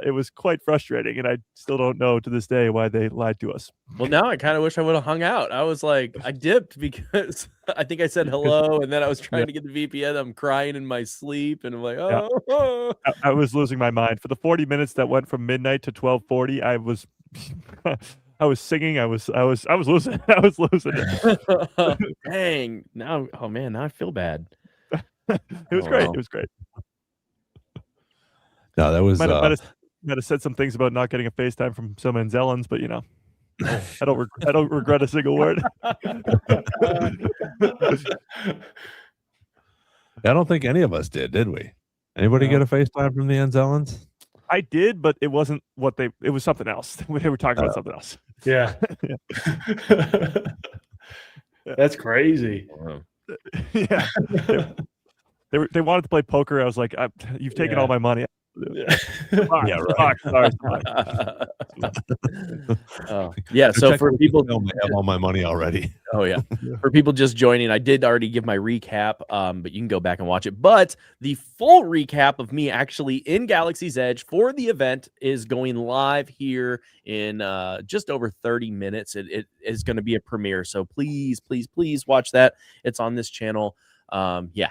it was quite frustrating, and I still don't know to this day why they lied to us. Well, now I kind of wish I would have hung out. I was like, I dipped because I think I said hello, and then I was trying to get the VPN. I'm crying in my sleep, and I'm like, oh. I was losing my mind. For the 40 minutes that went from midnight to 12:40, I was I was singing. I was losing. I was losing it. Dang. Now I feel bad. It was great. It was great. No, that was might have said some things about not getting a FaceTime from some Manzellans, but I don't regret a single word. I don't think any of us did we? Anybody get a FaceTime from the Anzellans? I did, but it wasn't what it was something else. They were talking about something else. Yeah. That's crazy. Yeah. They wanted to play poker. I was like, you've taken all my money. Yeah, right. Sorry. Yeah, so for people, I have all my money already. Oh yeah. For people just joining, I did already give my recap, but you can go back and watch it. But the full recap of me actually in Galaxy's Edge for the event is going live here in just over 30 minutes. It is going to be a premiere, so please watch that. It's on this channel. Yeah.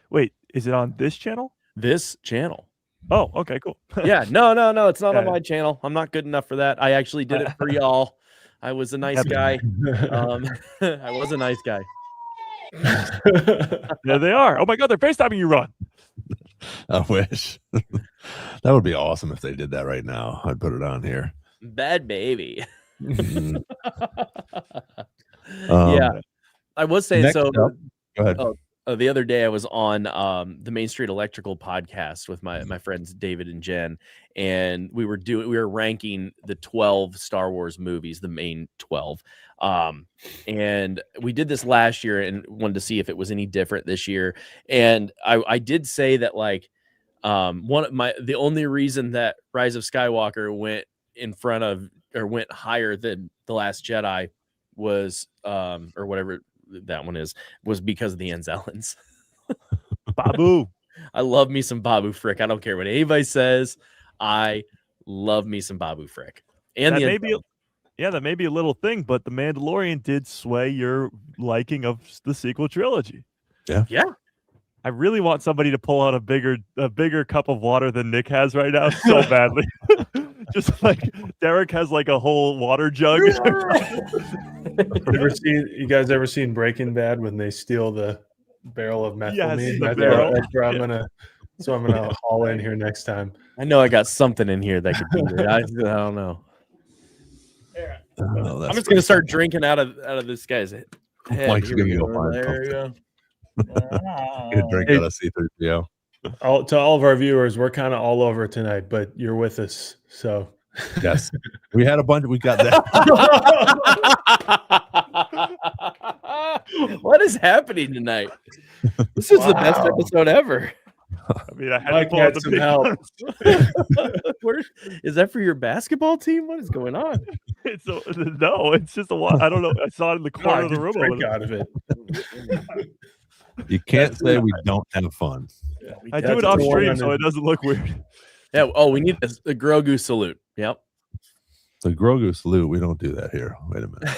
Wait, is it on this channel? This channel. Oh, okay, cool. Yeah, no, it's not on my channel. I'm not good enough for that. I actually did it for y'all. I was a nice guy. I was a nice guy. There they are. Oh my God, they're FaceTiming you, Ron. I wish. That would be awesome if they did that right now. I'd put it on here. Bad baby. Mhm. Yeah, I was saying so. Go ahead. The other day I was on the Main Street Electrical podcast with my friends David and Jen, and we were ranking the 12 Star Wars movies, the main 12. And we did this last year and wanted to see if it was any different this year. And I did say that like the only reason that Rise of Skywalker went in front of or went higher than The Last Jedi was or whatever that one was because of the Anzellans. Babu. I love me some Babu Frick. I don't care what anybody says. I love me some Babu Frick. And that may be a little thing, but the Mandalorian did sway your liking of the sequel trilogy. Yeah. I really want somebody to pull out a bigger cup of water than Nick has right now so badly. Just like Derek has like a whole water jug. You guys ever seen Breaking Bad when they steal the barrel of methylamine? That's what I'm gonna haul in here next time. I know I got something in here that could be good. I don't know. I'm just gonna start drinking out of this guy's head. Mike's gonna go find there you go. Good drink out of C3PO. To all of our viewers, we're kind of all over tonight, but you're with us, so yes, we had a bunch. We got that. What is happening tonight? This is the best episode ever. I mean, I had Mike had some help. Is that for your basketball team? What is going on? It's just I don't know. I saw it in the corner of the room. Drink out of it. You can't say we don't have fun. Yeah, I do it off stream, so it doesn't look weird. Yeah. Oh, we need a Grogu salute. Yep. The Grogu salute. We don't do that here. Wait a minute.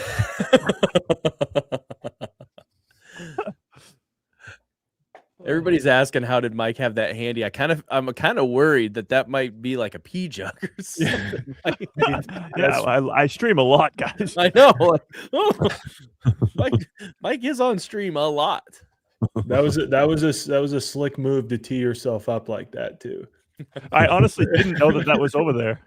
Everybody's asking how did Mike have that handy. I'm kind of worried that might be like a pee jug or something. I stream a lot, guys. I know. Mike is on stream a lot. That was a slick move to tee yourself up like that too. I honestly didn't know that was over there.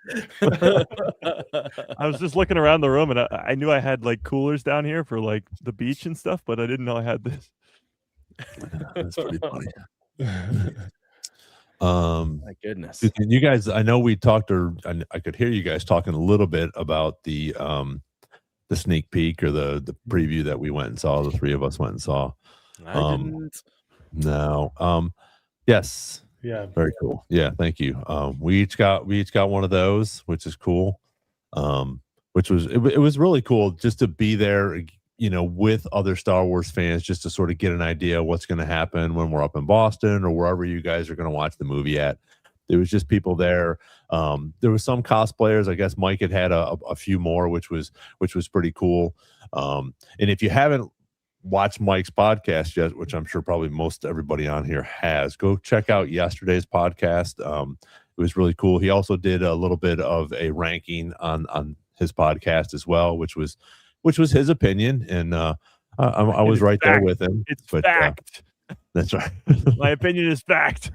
I was just looking around the room and I knew I had like coolers down here for like the beach and stuff, but I didn't know I had this. That's pretty funny. My goodness. And you guys, I know we talked, or I could hear you guys talking a little bit about the sneak peek or the preview that we went and saw. The three of us went and saw. I didn't. No. Yes. Yeah. Very cool. Yeah. Thank you. We each got one of those, which is cool. Which was it was really cool just to be there, with other Star Wars fans, just to sort of get an idea of what's going to happen when we're up in Boston or wherever you guys are going to watch the movie at. There was just people there. There was some cosplayers. I guess Mike had a few more, which was pretty cool. And if you haven't watched Mike's podcast yet, which I'm sure probably most everybody on here has, go check out yesterday's podcast. It was really cool. He also did a little bit of a ranking on his podcast as well, which was his opinion, and I was right there with him. It's fact. That's right. My opinion is fact.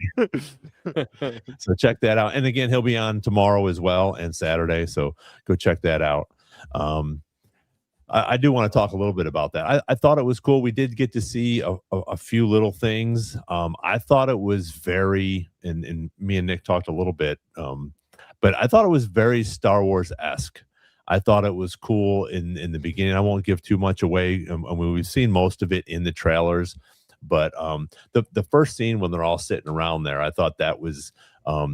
So check that out. And again, he'll be on tomorrow as well and Saturday. So go check that out. I do want to talk a little bit about that. I thought it was cool. We did get to see a few little things. I thought it was very, and me and Nick talked a little bit, but I thought it was very Star Wars esque. I thought it was cool in the beginning. I won't give too much away. I mean, we've seen most of it in the trailers, but the first scene when they're all sitting around there, I thought that was a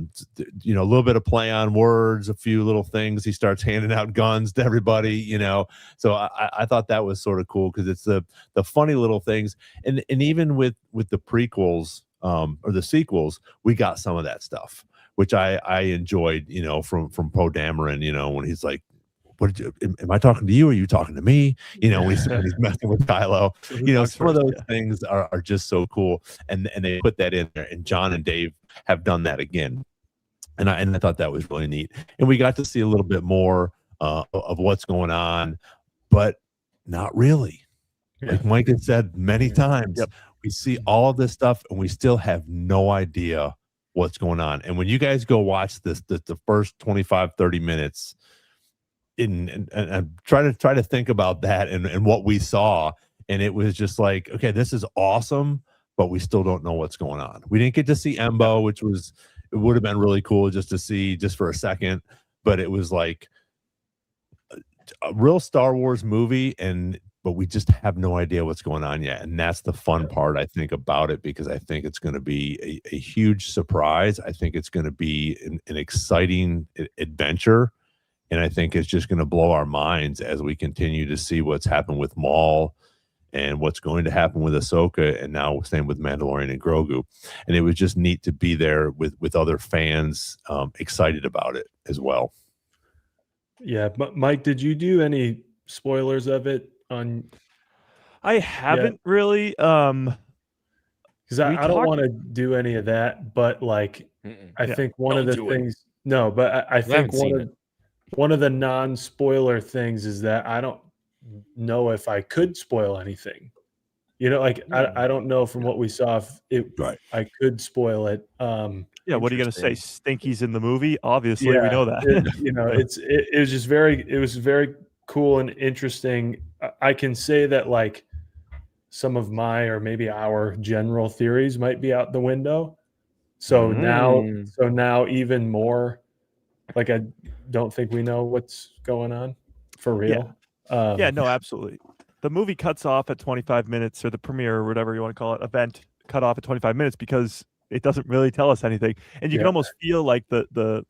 little bit of play on words, a few little things. He starts handing out guns to everybody, So I thought that was sort of cool because it's the funny little things, and even with the prequels or the sequels, we got some of that stuff, which I enjoyed, from Poe Dameron, when he's like, what did you, am I talking to you or are you talking to me? When he's messing with Kylo, some of those things are just so cool. And they put that in there, and John and Dave have done that again. And I thought that was really neat. And we got to see a little bit more of what's going on, but not really. Like Mike had said many times, we see all of this stuff and we still have no idea what's going on. And when you guys go watch the first 25, 30 minutes, and try to think about that and what we saw, and it was just like, okay, this is awesome, but we still don't know what's going on. We didn't get to see Embo, which it would have been really cool just to see just for a second, but it was like a real Star Wars movie, but we just have no idea what's going on yet, and that's the fun part, I think, about it, because I think it's going to be a huge surprise. I think it's going to be an exciting adventure. And I think it's just going to blow our minds as we continue to see what's happened with Maul and what's going to happen with Ahsoka, and now same with Mandalorian and Grogu. And it was just neat to be there with other fans excited about it as well. Yeah, but Mike, did you do any spoilers of it on? I haven't really. Because I don't want to do any of that, but like, I think one of the things. No, but I think one of the non-spoiler things is that I don't know if I could spoil anything. I don't know from what we saw if I could spoil it. Yeah, what are you going to say? Stinky's in the movie? Obviously, we know that. It was very cool and interesting. I can say that like some of my or maybe our general theories might be out the window. So now even more. Like, I don't think we know what's going on for real. Yeah, no, absolutely. The movie cuts off at 25 minutes, or the premiere, or whatever you want to call it, event cut off at 25 minutes because it doesn't really tell us anything. And you can almost feel like the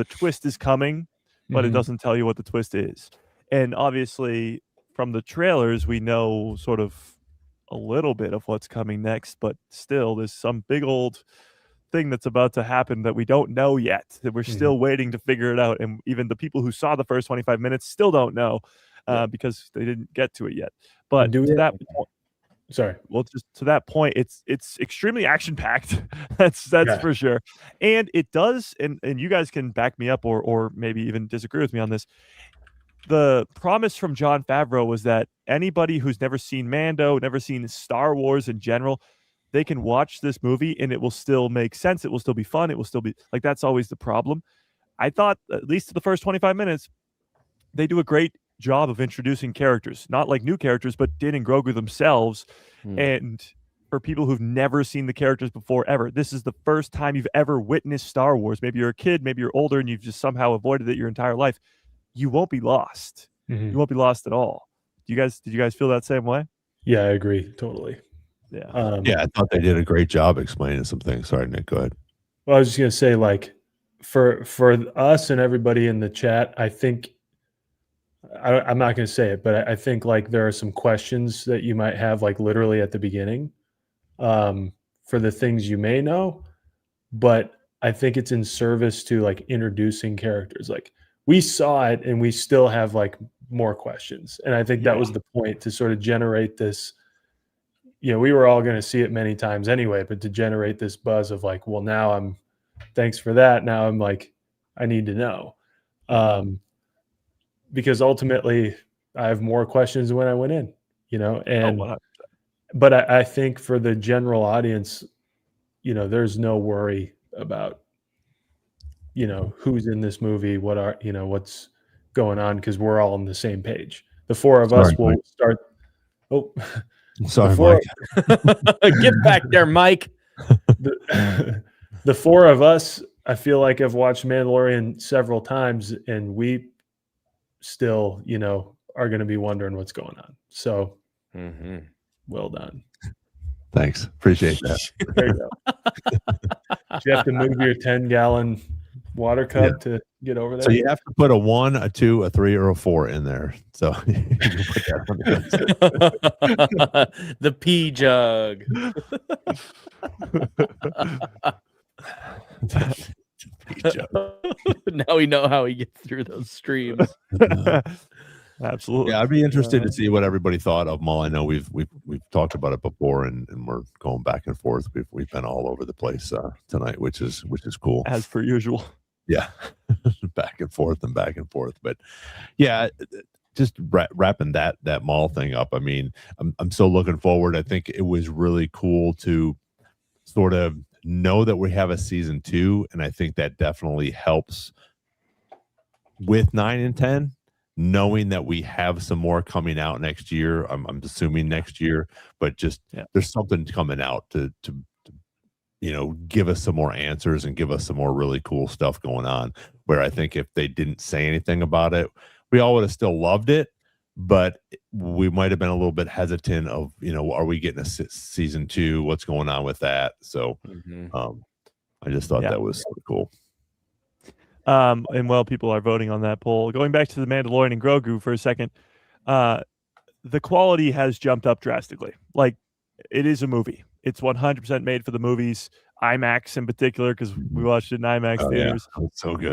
twist is coming, but it doesn't tell you what the twist is. And obviously, from the trailers, we know sort of a little bit of what's coming next, but still, there's some big old thing that's about to happen that we don't know yet, that we're still waiting to figure it out, and even the people who saw the first 25 minutes still don't know because they didn't get to it yet. But to that point, it's extremely action packed. that's for sure. And it does, and you guys can back me up or maybe even disagree with me on this. The promise from Jon Favreau was that anybody who's never seen Mando, never seen Star Wars in general, they can watch this movie and it will still make sense. It will still be fun. It will still be like, that's always the problem. I thought, at least the first 25 minutes, they do a great job of introducing characters, not like new characters, but Din and Grogu themselves. And for people who've never seen the characters before ever, this is the first time you've ever witnessed Star Wars. Maybe you're a kid, maybe you're older, and you've just somehow avoided it your entire life. You won't be lost. You won't be lost at all. Did you guys feel that same way? Yeah, I agree totally. Yeah. I thought they did a great job explaining some things. Sorry, Nick, go ahead. Well, I was just gonna say, like, for us and everybody in the chat, I think I'm not gonna say it, but I think like there are some questions that you might have, like literally at the beginning, for the things you may know, but I think it's in service to like introducing characters. Like, we saw it and we still have like more questions, and I think that was the point, to sort of generate this. We were all going to see it many times anyway, but to generate this buzz of like, well, now thanks for that. Now I'm like, I need to know. Because ultimately I have more questions than when I went in, but I think for the general audience, there's no worry about, who's in this movie, what's going on, because we're all on the same page. the four of us will start. Oh, sorry, Mike. Get back there, Mike. The four of us, I feel like I've watched Mandalorian several times, and we still, are going to be wondering what's going on. So, well done. Thanks. Appreciate that. There you go. Do you have to move your 10-gallon water cup to get over there? So you have to put a 1, a 2, a 3, or a 4 in there. So you can put that on the pee jug. Now we know how he gets through those streams. Absolutely. Yeah, I'd be interested to see what everybody thought of Maul. I know we've talked about it before, and we're going back and forth. We've been all over the place tonight, which is cool, as per usual. Yeah, back and forth. But yeah, just wrapping that Maul thing up. I mean, I'm so looking forward. I think it was really cool to sort of know that we have a season 2, and I think that definitely helps with 9 and 10. Knowing that we have some more coming out next year, I'm assuming next year, but just there's something coming out to give us some more answers and give us some more really cool stuff going on. Where I think if they didn't say anything about it, we all would have still loved it, but we might have been a little bit hesitant of are we getting a season 2? What's going on with that? So I just thought that was sort of cool. And while people are voting on that poll, going back to the Mandalorian and Grogu for a second, the quality has jumped up drastically. Like, it is a movie. It's 100% made for the movies, IMAX in particular, because we watched it in IMAX theaters. Yeah. It's so good.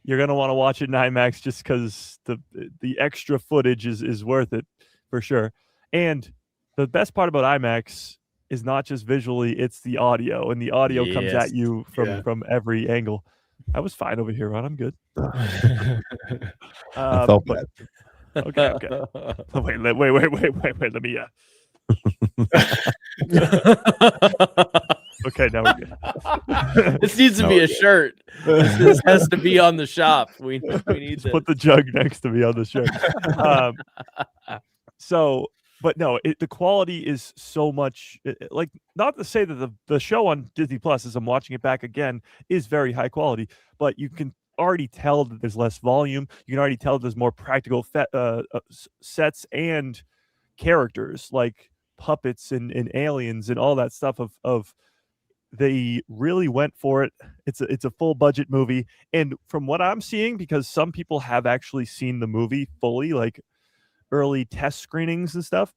You're going to want to watch it in IMAX just because the extra footage is worth it for sure. And the best part about IMAX is not just visually, it's the audio, and the audio comes at you from every angle. I was fine over here, Ron. I'm good. I felt bad. Okay. Wait. Let me. Okay, now we're good. This needs to be a shirt. This has to be on the shop. We need to put the jug next to me on the shirt. But no, the quality is so much. Like, not to say that the show on Disney Plus, as I'm watching it back again, is very high quality, but you can already tell that there's less volume. You can already tell that there's more practical sets and characters like puppets and aliens and all that stuff. Of they really went for it. It's a full budget movie, and from what I'm seeing, because some people have actually seen the movie fully, like early test screenings and stuff,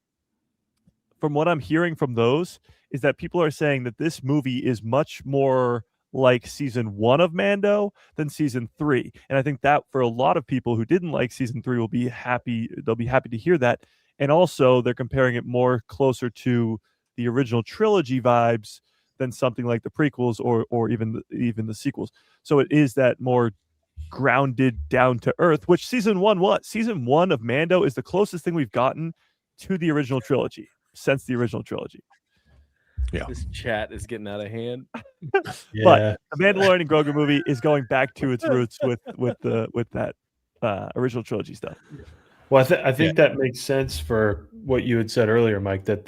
from what I'm hearing from those is that people are saying that this movie is much more like season 1 of Mando than season 3. And I think that for a lot of people who didn't like season 3 will be happy. They'll be happy to hear that. And also they're comparing it more closer to the original trilogy vibes than something like the prequels or even the sequels. So it is that more grounded, down to earth, which season 1 was. Season 1 of Mando is the closest thing we've gotten to the original trilogy since the original trilogy. Yeah, this chat is getting out of hand. But the Mandalorian and Grogu movie is going back to its roots with that original trilogy stuff. Well, I think that makes sense for what you had said earlier, Mike, that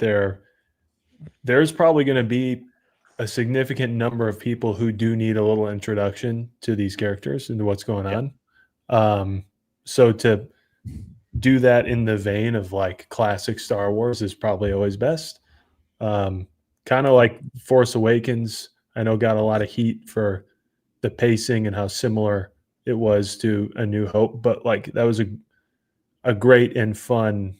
there's probably going to be a significant number of people who do need a little introduction to these characters and to what's going on. So to do that in the vein of like classic Star Wars is probably always best. Kind of like Force Awakens, I know got a lot of heat for the pacing and how similar it was to A New Hope, but like that was a great and fun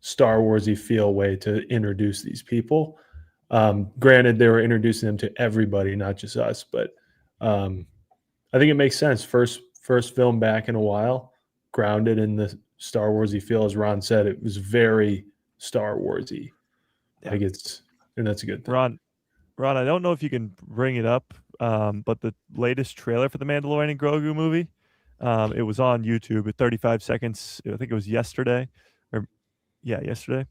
Star Wars-y feel way to introduce these people. Granted, they were introducing them to everybody, not just us, but I think it makes sense. First film back in a while, grounded in the Star Wars-y feel. As Ron said, it was very Star Wars-y. Like and that's a good thing. Ron, I don't know if you can bring it up, but the latest trailer for the Mandalorian and Grogu movie, it was on YouTube at 35 seconds. I think it was yesterday. Yesterday.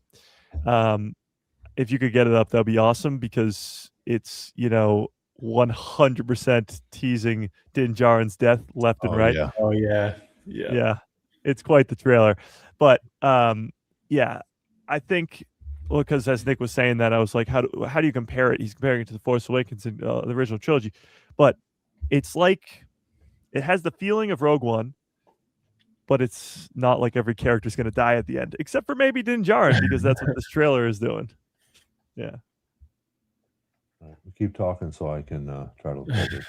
If you could get it up, that'd be awesome, because it's 100% teasing Din Djarin's death left and right. Yeah. Oh yeah. it's quite the trailer. But yeah, I think because as Nick was saying that, I was like, how do you compare it? He's comparing it to the Force Awakens and the original trilogy, but it's like it has the feeling of Rogue One, but it's not like every character's going to die at the end, except for maybe Din Djarin, because that's what this trailer is doing. Yeah. Keep talking so I can try to look at it.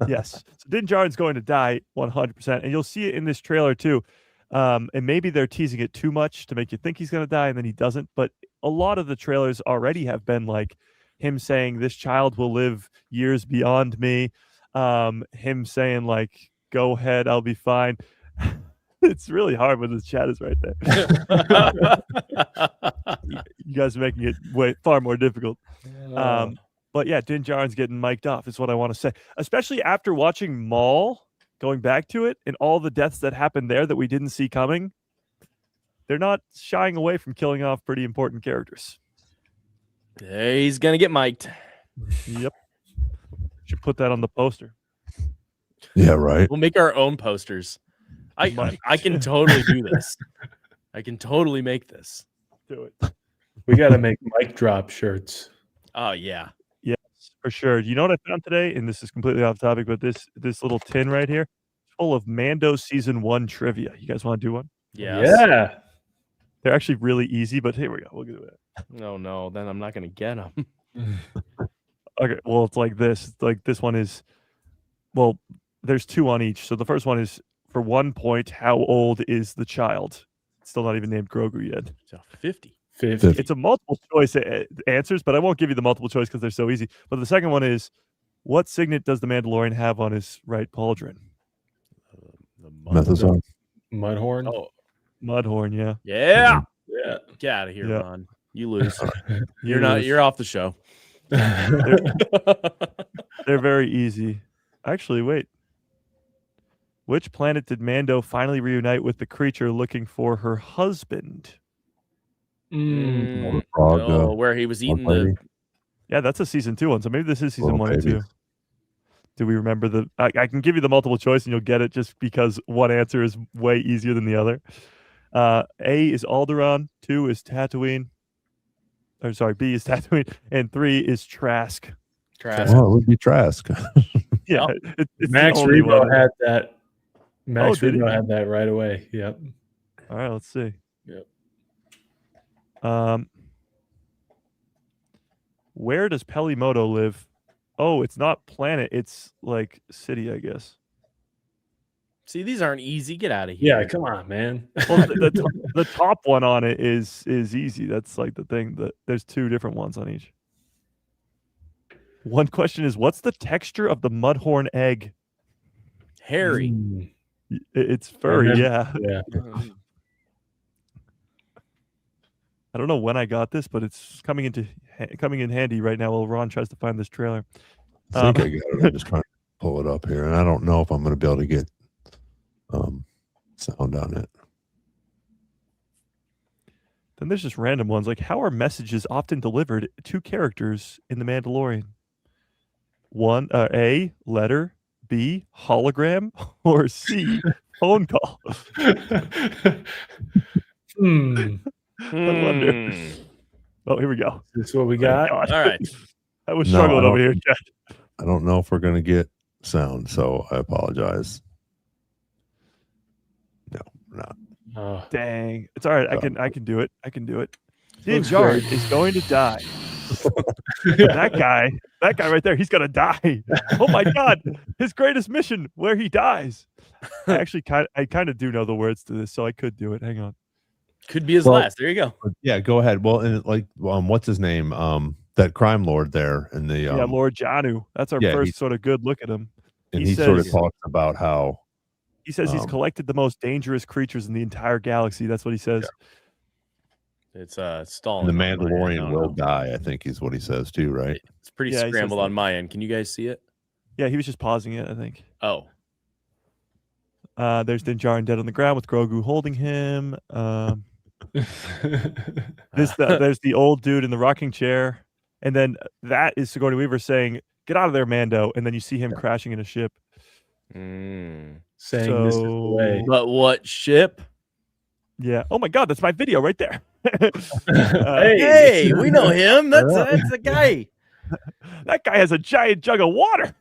Yes. So Din Djarin's going to die 100%, and you'll see it in this trailer too. And maybe they're teasing it too much to make you think he's going to die, and then he doesn't. But a lot of the trailers already have been like him saying, "This child will live years beyond me." Him saying like, "Go ahead, I'll be fine." It's really hard when the chat is right there. You guys are making it far more difficult. But yeah, Din Djarin's getting mic'd off is what I want to say. Especially after watching Maul, going back to it, and all the deaths that happened there that we didn't see coming. They're not shying away from killing off pretty important characters. He's going to get mic'd. Yep. Should put that on the poster. Yeah, right. We'll make our own posters. I can totally do this. I can totally make this. Do it. We got to make mic drop shirts. Oh, yeah. Yes, for sure. You know what I found today? And this is completely off topic, but this little tin right here, full of Mando Season 1 trivia. You guys want to do one? Yes. Yeah. They're actually really easy, but here we go. We'll do it. No, then I'm not going to get them. Okay, well, it's like this. It's like this one is, well, there's 2 on each. So the first one is, for 1 point, how old is the child? It's still not even named Grogu yet. So 50. It's a multiple choice answers, but I won't give you the multiple choice because they're so easy. But the second one is, what signet does the Mandalorian have on his right pauldron? The Methazone. Mudhorn. Oh, Mudhorn, yeah. yeah. Yeah. Get out of here, Yeah. Ron. You lose. You lose. You're off the show. They're very easy. Actually, wait. Which planet did Mando finally reunite with the creature looking for her husband? Where he was eating the. Yeah, that's a season 2 one. So maybe this is season 1 and 2. babies. Do we remember the? I can give you the multiple choice and you'll get it just because one answer is way easier than the other. A is Alderaan, 2 is Tatooine. Or sorry, B is Tatooine, and 3 is Trask. Trask. Oh, it would be Trask. Yeah, it's Max the only Rebo one. had that. Max did he? Rebo had that right away. Yep. All right, let's see. Yep. Where does Pelimoto live? Oh, it's not planet. It's like city, I guess. See, these aren't easy. Get out of here. Yeah, come on, man. Well, the top one on it is easy. That's like the thing. That there's 2 different ones on each. One question is, what's the texture of the Mudhorn egg? Harry. It's furry, yeah. Yeah. I don't know when I got this, but it's coming in handy right now while Ron tries to find this trailer. I think I got it. I'm just trying to pull it up here, and I don't know if I'm going to be able to get sound on it. Then there's just random ones like, how are messages often delivered to characters in The Mandalorian? A, letter, B, hologram, or C, phone call. I wonder. Oh, here we go. Is this what we got? All right. I was struggling over here. I don't know if we're going to get sound, so I apologize. No, we're not. Oh, Dang. It's all right. I can do it. Din Djarin is going to die. That guy right there, he's gonna die. Oh my god, his greatest mission where he dies. I kind of do know the words to this, so I could do it. Hang on. Could be his last. There you go. Yeah, go ahead. Well, and like, what's his name? That crime lord there in the Lord Janu. That's our first sort of good look at him. And he sort of talks about how he says he's collected the most dangerous creatures in the entire galaxy. That's what he says. Yeah. It's Stalin. The Mandalorian will die, I think is what he says too, right? It's pretty scrambled on my end. Can you guys see it? Yeah, he was just pausing it, I think. Oh. There's Din Djarin dead on the ground with Grogu holding him. There's the old dude in the rocking chair. And then that is Sigourney Weaver saying, "Get out of there, Mando." And then you see him crashing in a ship. saying this is the way. But what ship? Yeah. Oh my God, that's my video right there. Hey, we know him. That's the guy. That guy has a giant jug of water.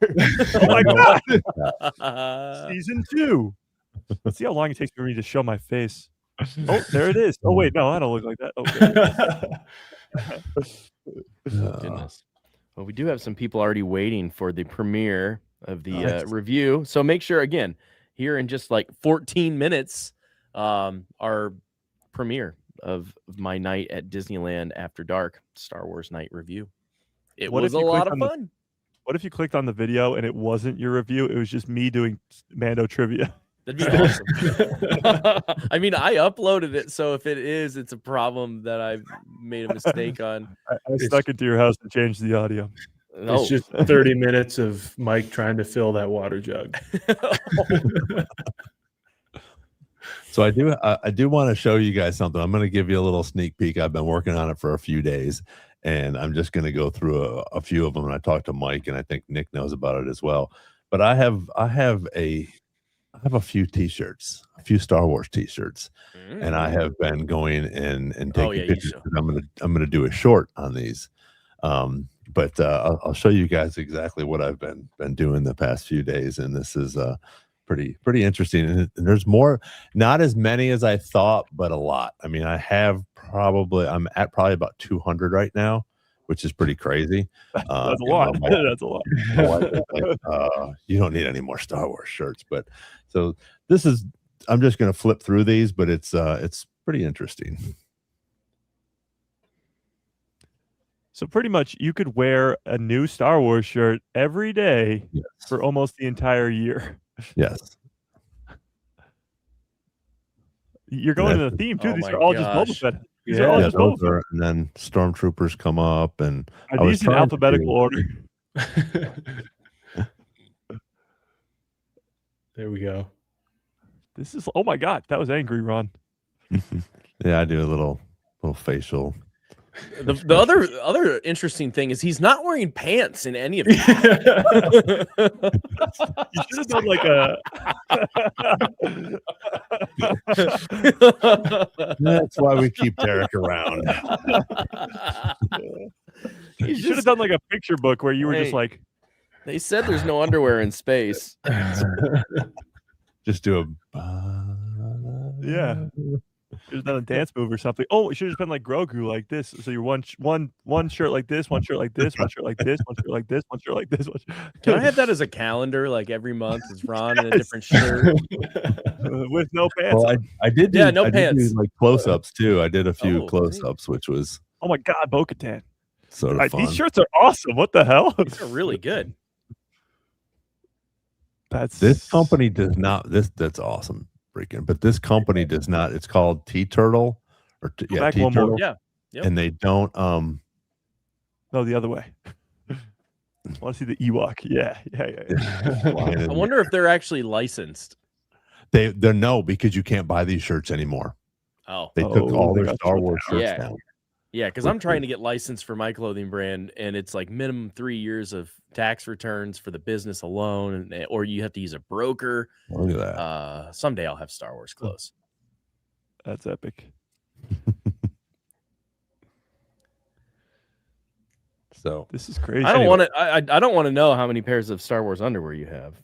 Oh my God. Season 2. Let's see how long it takes for me to show my face. Oh, there it is. Oh wait, no, I don't look like that. Oh, goodness. Well, we do have some people already waiting for the premiere of the review. So make sure, again, here in just like 14 minutes, our premiere of my night at Disneyland After Dark, Star Wars Night Review. It was a lot of fun. What if you clicked on the video and it wasn't your review? It was just me doing Mando trivia. That'd be awesome. I mean, I uploaded it, so if it is, it's a problem that I made a mistake on. I snuck into your house and changed the audio. No. It's just 30 minutes of Mike trying to fill that water jug. So I do want to show you guys something. I'm going to give you a little sneak peek. I've been working on it for a few days, and I'm just going to go through a few of them. And I talked to Mike, and I think Nick knows about it as well. But I have a few T-shirts, a few Star Wars T-shirts, and I have been going and taking pictures. I'm gonna do a short on these, but I'll show you guys exactly what I've been doing the past few days, and this is pretty interesting. And there's more, not as many as I thought, but a lot. I mean, I'm at probably about 200 right now, which is pretty crazy. That's a lot. That's a lot. My wife is like, you don't need any more Star Wars shirts. But so this is, I'm just going to flip through these, but it's pretty interesting. So pretty much you could wear a new Star Wars shirt every day for almost the entire year. Yes. You're going to the theme too. These are all just Boba Fett. These are all just Boba Fett. And then stormtroopers come up, and are these in alphabetical order? There we go. This is, oh my God, that was angry, Ron. Yeah, I do a little facial. The other interesting thing is he's not wearing pants in any of these. You should have done like a. That's why we keep Derek around. You should have done like a picture book where you were just like. They said there's no underwear in space. Just do a. Yeah. Should have done a dance move or something. Oh, it should have been like Grogu, like this. So you're one shirt like this, one shirt like this, one shirt like this, one shirt like this, one shirt like this. Can I have that as a calendar? Like every month is Ron in a different shirt with no pants. Well, I did. Do, no pants. Did do like close-ups too. I did a few close-ups, which was. Oh my God, Bo-Katan. Sort of fun. These shirts are awesome. What the hell? These are really good. This company does not. That's awesome. Freaking, but this company does not. It's called T-Turtle or T-Turtle. Yeah. Yep. And they don't. No, the other way. I want to see the Ewok. Yeah. I wonder if they're actually licensed. They're no, because you can't buy these shirts anymore. Oh, they took all their Star Wars shirts down. Yeah, because I'm trying to get licensed for my clothing brand, and it's like minimum 3 years of tax returns for the business alone, or you have to use a broker. Look at that. Someday I'll have Star Wars clothes. That's epic. So this is crazy. I don't want to. I don't want to know how many pairs of Star Wars underwear you have,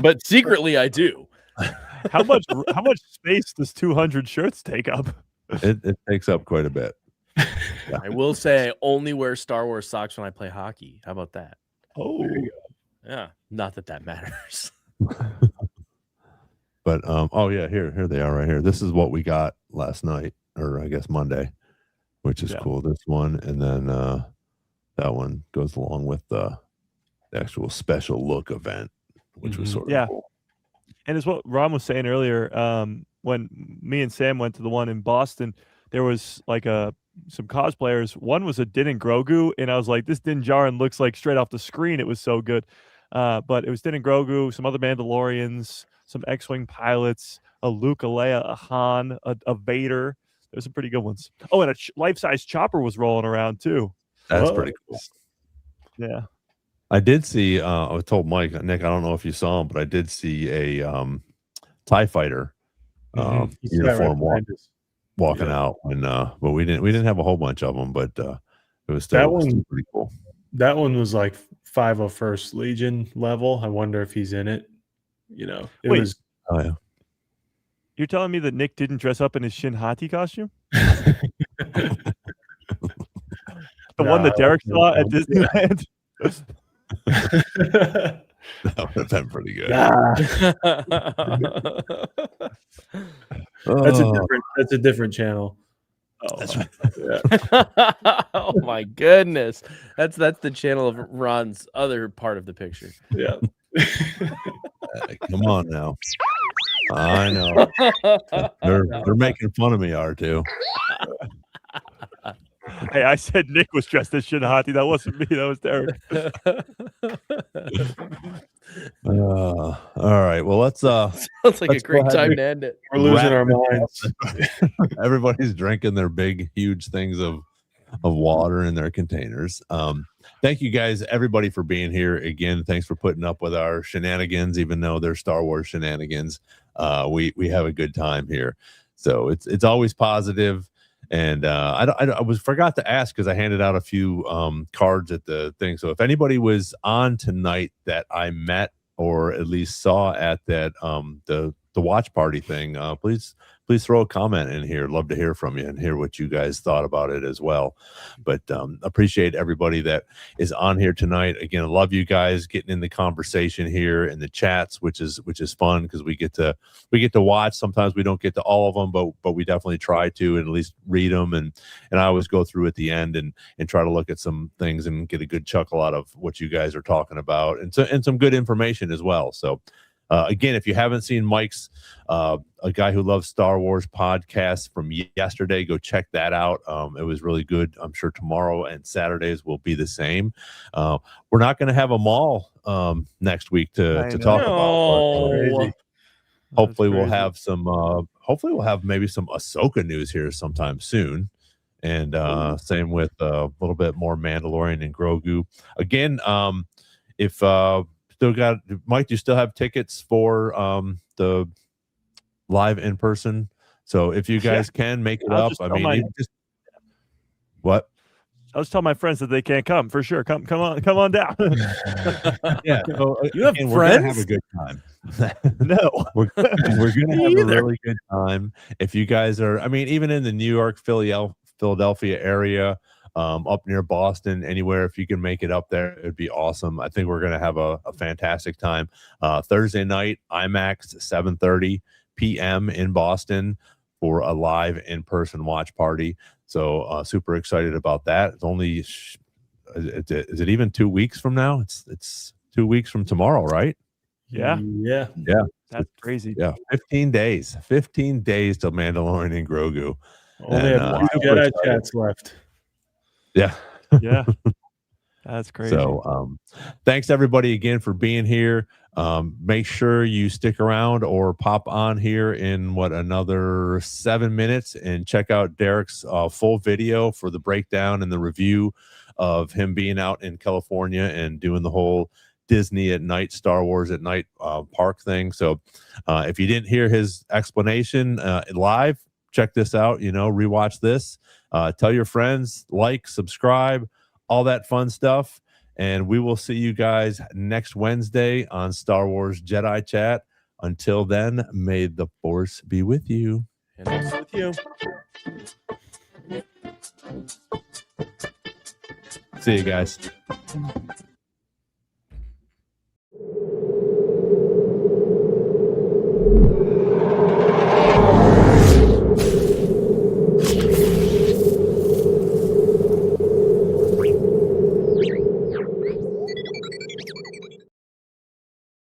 but secretly I do. How much space does 200 shirts take up? It takes up quite a bit. Yeah. I will say I only wear Star Wars socks when I play hockey. How about that? Oh, yeah. Not that matters. But here they are right here. This is what we got last night, or I guess Monday, which is cool. This one, and then that one goes along with the actual special look event, which was sort of cool. And it's what Ron was saying earlier. When me and Sam went to the one in Boston, there was like some cosplayers. One was a Din and Grogu, and I was like, this Din Djarin looks like straight off the screen. It was so good. But it was Din and Grogu, some other Mandalorians, some X-Wing pilots, a Luke, a Leia, a Han, a Vader. There's some pretty good ones. Oh, and a life-size Chopper was rolling around too. That's pretty cool. Yeah. I did see. I told Nick, I don't know if you saw him, but I did see a TIE fighter uniform walking out when, but we didn't have a whole bunch of them, but it was still pretty cool. That one was like 501st Legion level. I wonder if he's in it. It was. Oh yeah. You're telling me that Nick didn't dress up in his Shin Hati costume? The one that Derek saw at Disneyland? That would have been pretty good. That's a different channel. Oh, that's right. Yeah. Oh my goodness. That's the channel of Ron's other part of the picture. Yeah. Come on now. I know. They're making fun of me, R2. Hey, I said Nick was dressed as Shin Hati. That wasn't me. That was Derek. All right. Well, let's sounds like a great time to end it. We're losing our minds. Everybody's drinking their big, huge things of water in their containers. Thank you guys, everybody, for being here again. Thanks for putting up with our shenanigans, even though they're Star Wars shenanigans. We have a good time here, so it's always positive. And I forgot to ask, because I handed out a few cards at the thing. So if anybody was on tonight that I met or at least saw at that the watch party thing, please throw a comment in here. Love to hear from you and hear what you guys thought about it as well. But appreciate everybody that is on here tonight. Again, love you guys getting in the conversation here in the chats, which is fun, because we get to watch. Sometimes we don't get to all of them, but we definitely try to, and at least read them. And I always go through at the end and try to look at some things and get a good chuckle out of what you guys are talking about, and some good information as well. So again, if you haven't seen Mike's A Guy Who Loves Star Wars podcast from yesterday, go check that out. It was really good. I'm sure tomorrow and Saturdays will be the same. We're not going to have a Maul next week to talk about. Hopefully we'll have some. Hopefully we'll have maybe some Ahsoka news here sometime soon. And same with a little bit more Mandalorian and Grogu. Again, if still got Mike, do you still have tickets for the live in person? So if you guys can make it up, I mean, what? I'll just tell my friends that they can't come for sure. Come on down. Yeah, so, you have friends? We're gonna have a good time. No, we're gonna have a really good time. If you guys are, I mean, even in the New York, Philadelphia area, up near Boston, anywhere, if you can make it up there, it'd be awesome. I think we're going to have a fantastic time. Thursday night, IMAX, 7:30 p.m. in Boston for a live in-person watch party. So super excited about that. It's only, is it even 2 weeks from now? It's 2 weeks from tomorrow, right? Yeah. That's crazy. Yeah, 15 days till Mandalorian and Grogu. Only have 2 Jedi chats left. Yeah. That's crazy. So thanks everybody again for being here. Make sure you stick around or pop on here in another 7 minutes and check out Derek's full video for the breakdown and the review of him being out in California and doing the whole Disney at night, Star Wars at night park thing. So if you didn't hear his explanation live, check this out, rewatch this, tell your friends, subscribe, all that fun stuff. And we will see you guys next Wednesday on Star Wars Jedi Chat. Until then, may the Force be with you. And also with you. See you guys.